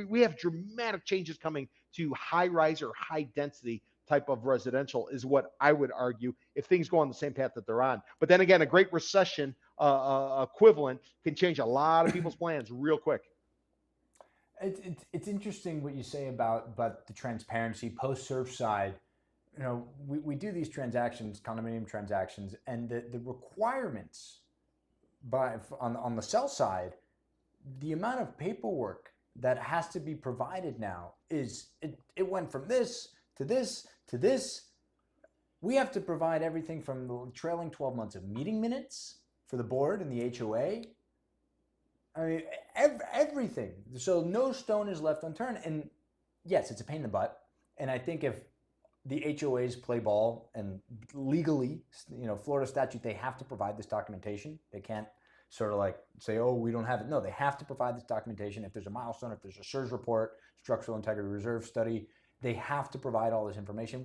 we have dramatic changes coming to high-rise or high-density type of residential, is what I would argue, if things go on the same path that they're on. But then again, a great recession equivalent can change a lot of people's plans real quick. It's interesting what you say about the transparency post Surfside. We do these transactions, condominium transactions, and the requirements on the sell side, the amount of paperwork that has to be provided now it went from this to this to this. We have to provide everything from the trailing 12 months of meeting minutes for the board and the HOA. I mean, everything. So no stone is left unturned. And yes, it's a pain in the butt. And I think if the HOAs play ball and legally, Florida statute, they have to provide this documentation. They can't sort of like say, oh, we don't have it. No, they have to provide this documentation. If there's a milestone, if there's a SIRS report, structural integrity reserve study, they have to provide all this information.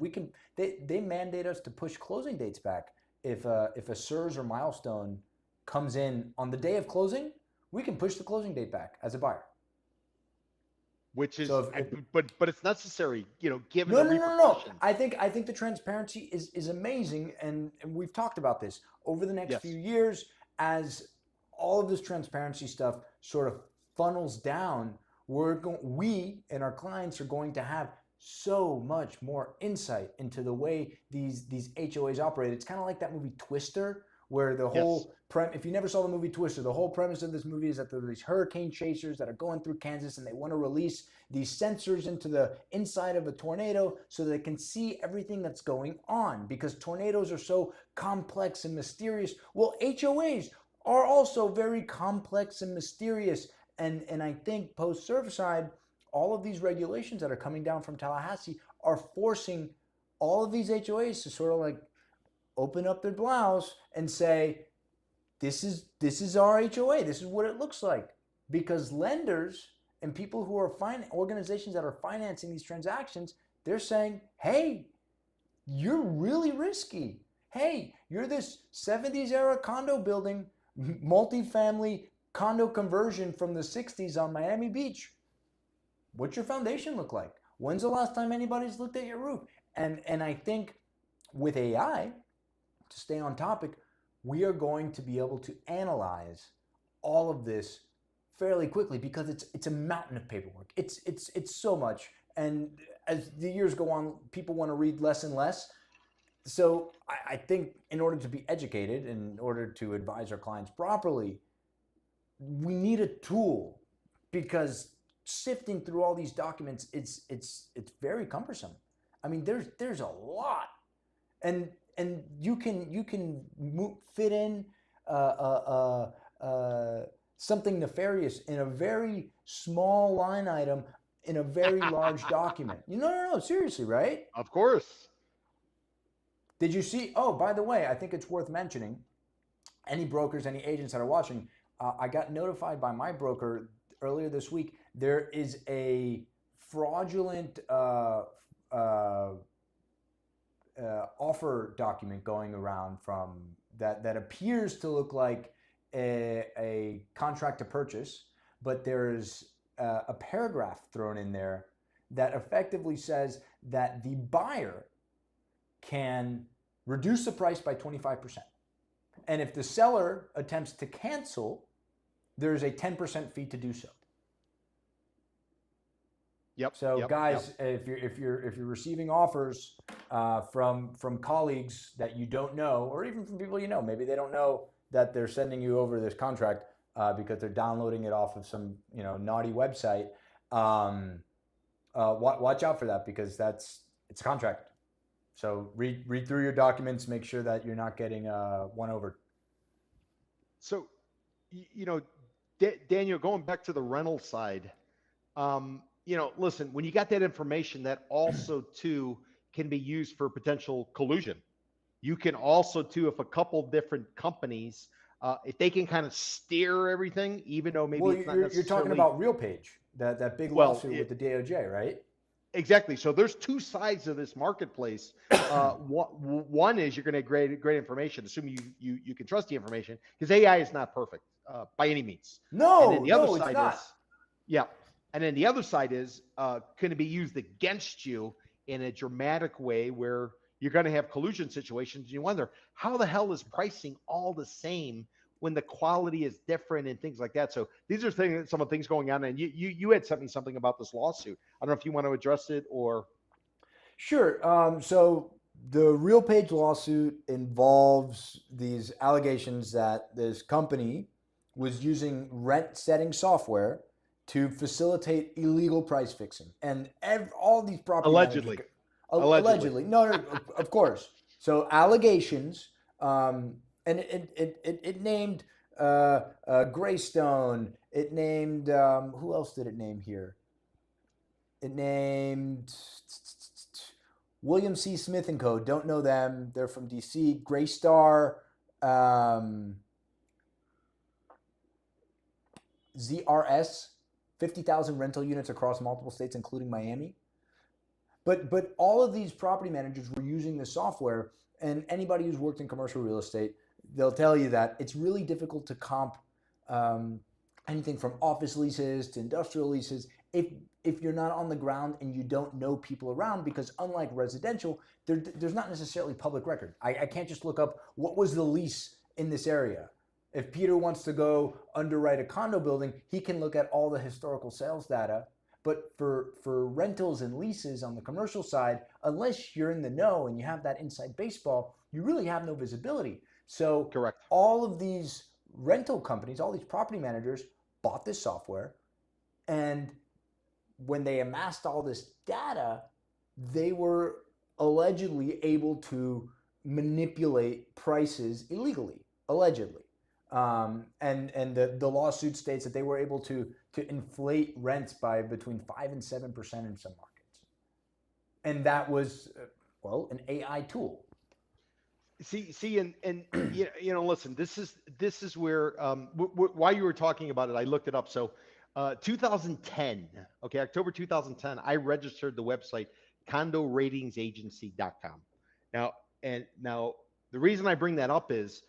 They mandate us to push closing dates back. If a SIRS or milestone comes in on the day of closing, we can push the closing date back as a buyer. which So is, but it's necessary, given no, the no, no, no. repercussions. I think the transparency is amazing, and we've talked about this over the next few Yes. years as all of this transparency stuff sort of funnels down. We and our clients are going to have so much more insight into the way these HOAs operate. It's kind of like that movie Twister, where the Yes. whole if you never saw the movie Twister, the whole premise of this movie is that there are these hurricane chasers that are going through Kansas, and they want to release these sensors into the inside of a tornado so they can see everything that's going on, because tornadoes are so complex and mysterious. Well, HOAs are also very complex and mysterious. And I think post Surfside, all of these regulations that are coming down from Tallahassee are forcing all of these HOAs to sort of like open up their blouse and say, this is our HOA. This is what it looks like. Because lenders and people who are organizations that are financing these transactions, they're saying, hey, you're really risky. Hey, you're this 70s era condo building, multifamily condo conversion from the 60s on Miami Beach. What's your foundation look like? When's the last time anybody's looked at your roof? And I think with AI, to stay on topic, we are going to be able to analyze all of this fairly quickly, because it's a mountain of paperwork. It's so much, and as the years go on, people want to read less and less. So I think in order to be educated, in order to advise our clients properly, we need a tool, because sifting through all these documents, it's very cumbersome. I mean, there's a lot, and you can fit in something nefarious in a very small line item in a very large document. No, seriously, right? Of course. Did you see? Oh, by the way, I think it's worth mentioning. Any brokers, any agents that are watching, I got notified by my broker earlier this week. There is a fraudulent offer document going around from that appears to look like a contract to purchase, but there's a paragraph thrown in there that effectively says that the buyer can reduce the price by 25%. And if the seller attempts to cancel, there's a 10% fee to do so. Yep. So yep, guys, yep. if you're receiving offers from colleagues that you don't know, or even from people you know, maybe they don't know that they're sending you over this contract because they're downloading it off of some naughty website. Watch out for that, because it's a contract. So read through your documents, make sure that you're not getting won over. So, Daniel, going back to the rental side, listen, when you got that information, that also too can be used for potential collusion. You can also too, if a couple different companies, if they can kind of steer everything, even though maybe it's not necessarily. You're talking about RealPage, that big lawsuit with the DOJ, right? Exactly. So there's two sides of this marketplace. One is you're going to get great information, assuming you can trust the information, because AI is not perfect by any means. No, and then the other it's side not. is, yeah. And then the other side is going to be used against you in a dramatic way, where you're going to have collusion situations. And you wonder, how the hell is pricing all the same when the quality is different and things like that? So these are some of the things going on. And you had sent me something about this lawsuit. I don't know if you want to address it or. Sure. So the RealPage lawsuit involves these allegations that this company was using rent setting software to facilitate illegal price fixing, and all these property Allegedly. Allegedly. No, of course. So allegations, and it named Greystone. It named who else did it name here? It named William C. Smith and Co. Don't know them. They're from DC. Graystar, ZRS, 50,000 rental units across multiple states, including Miami. But all of these property managers were using the software, and anybody who's worked in commercial real estate, they'll tell you that it's really difficult to comp anything from office leases to industrial leases. If if you're not on the ground and you don't know people around, because unlike residential, there's not necessarily public record. I can't just look up what was the lease in this area. If Peter wants to go underwrite a condo building, he can look at all the historical sales data. But for rentals and leases on the commercial side, unless you're in the know and you have that inside baseball, you really have no visibility. So Correct. all of these rental companies, all these property managers bought this software, and when they amassed all this data, they were allegedly able to manipulate prices illegally, allegedly. And the lawsuit states that they were able to inflate rents by between 5 and 7% in some markets, and that was well, an AI tool. See, and listen, this is where while you were talking about it, I looked it up. So, 2010, okay, October 2010, I registered the website condoratingsagency.com. Now the reason I bring that up is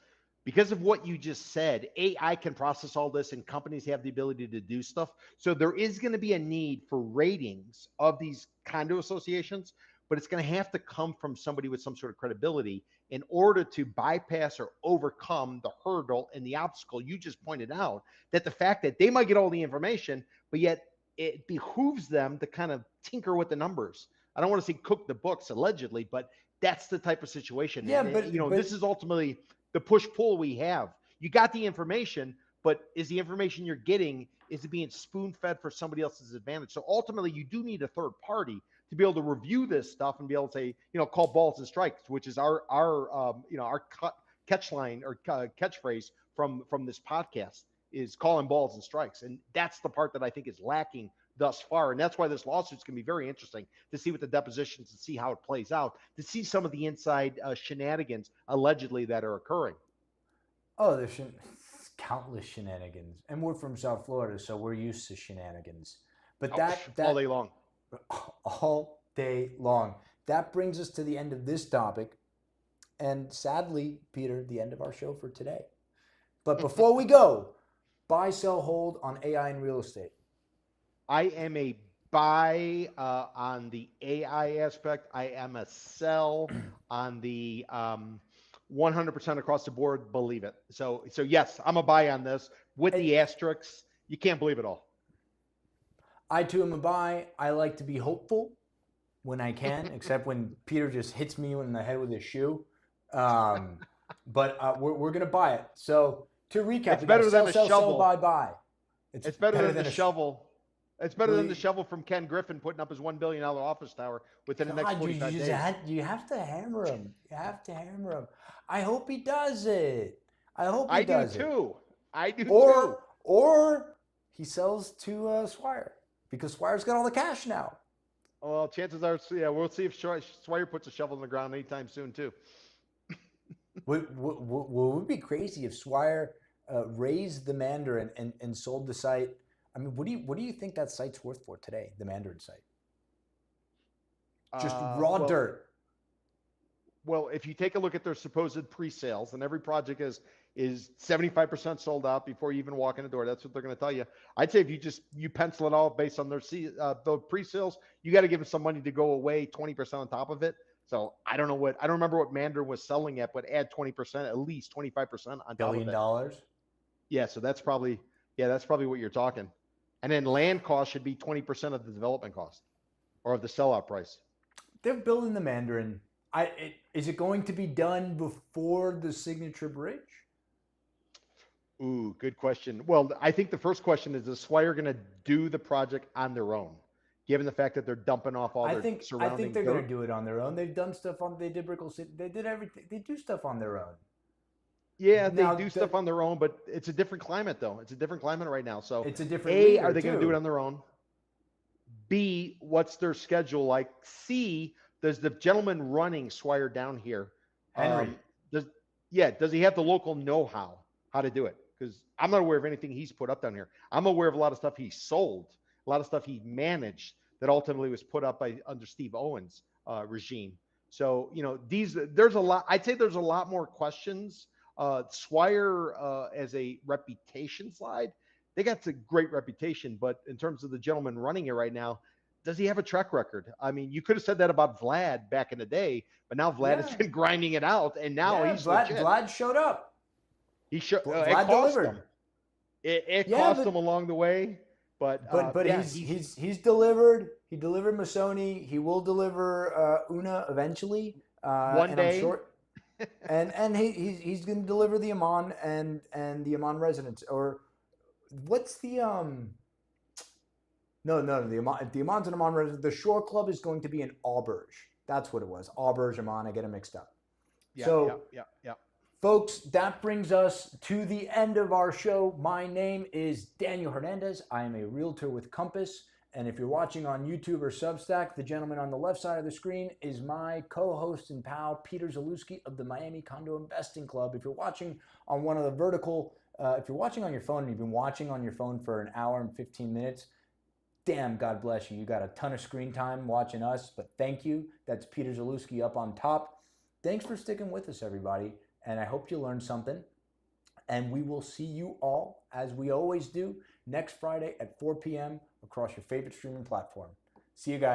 because of what you just said. AI can process all this, and companies have the ability to do stuff. So there is going to be a need for ratings of these condo associations, but it's going to have to come from somebody with some sort of credibility in order to bypass or overcome the hurdle and the obstacle you just pointed out, that the fact that they might get all the information, but yet it behooves them to kind of tinker with the numbers. I don't want to say cook the books allegedly, but that's the type of situation. Yeah, And this is ultimately the push pull we have. You got the information, but is the information you're getting, is it being spoon fed for somebody else's advantage? So ultimately, you do need a third party to be able to review this stuff and be able to say, call balls and strikes, which is our catch line or catchphrase from this podcast, is calling balls and strikes. And that's the part that I think is lacking thus far. And that's why this lawsuit's going to be very interesting to see what the depositions and see how it plays out, to see some of the inside shenanigans allegedly that are occurring. Oh, there's countless shenanigans, and we're from South Florida, so we're used to shenanigans. But that all day long. All day long. That brings us to the end of this topic, and sadly, Peter, the end of our show for today. But before we go, buy, sell, hold on AI and real estate. I am a buy on the AI aspect. I am a sell on the 100% across the board. Believe it. So yes, I'm a buy on this with the asterisks. You can't believe it all. I too am a buy. I like to be hopeful when I can, except when Peter just hits me in the head with his shoe. But we're going to buy it. So to recap, it's better than a shovel. Sell, buy. It's better than the shovel. It's better than the shovel from Ken Griffin putting up his $1 billion office tower within the next 45 days. You have to hammer him. I hope he does it. I do too. Or he sells to Swire, because Swire's got all the cash now. Well, chances are, we'll see if Swire puts a shovel in the ground anytime soon too. Would be crazy if Swire raised the Mandarin and sold the site. I mean, what do you think that site's worth for today, the Mandarin site? Just raw dirt. Well, if you take a look at their supposed pre-sales, and every project is 75% sold out before you even walk in the door. That's what they're going to tell you. I'd say if you pencil it all based on their the pre-sales, you got to give them some money to go away, 20% on top of it. So I don't remember what Mandarin was selling at, but add 20%, at least 25% on top of it. $1 billion? Yeah, so that's probably what you're talking. And then land cost should be 20% of the development cost or of the sellout price. They're building the Mandarin. Is it going to be done before the Signature Bridge? Ooh, good question. Well, I think the first question is Swire going to do the project on their own, given the fact that they're dumping off all their surrounding I think they're going to do it on their own. They've done stuff they did Brickell City. They did everything. They do stuff on their own. Yeah, they do stuff on their own, but it's a different climate, though. It's a different climate right now. So it's a different A, are they going to do it on their own? B, what's their schedule like? C, does the gentleman running Swire down here, Henry, does he have the local know-how to do it? Because I'm not aware of anything he's put up down here. I'm aware of a lot of stuff he sold, a lot of stuff he managed that ultimately was put up under Steve Owens' regime. So, there's a lot. I'd say there's a lot more questions. Swire as a reputation slide, They got a great reputation, but in terms of the gentleman running it right now, does he have a track record? I mean, you could have said that about Vlad back in the day, but now Vlad has Yeah. been grinding it out, and now Yeah, he's legit. Vlad showed up. It Vlad cost delivered. him. It Yeah, cost him along the way, but but yeah, he's delivered. He delivered Missoni. He will deliver Una eventually. one And I'm day. sure. And he's going to deliver the Amman and the Amman residents. Or what's the No, the Amman's an Amman resident. The Shore Club is going to be in Auberge. That's what it was. Auberge, Amman. I get them mixed up. Yeah, So, yeah. folks, that brings us to the end of our show. My name is Daniel Hernandez. I am a realtor with Compass. And if you're watching on YouTube or Substack, the gentleman on the left side of the screen is my co-host and pal, Peter Zalewski of the Miami Condo Investing Club. If you're watching on one of the vertical, if you're watching on your phone and you've been watching on your phone for an hour and 15 minutes, damn, God bless you. You got a ton of screen time watching us, but thank you. That's Peter Zalewski up on top. Thanks for sticking with us, everybody. And I hope you learned something. And we will see you all, as we always do, next Friday at 4 p.m. across your favorite streaming platform. See you guys.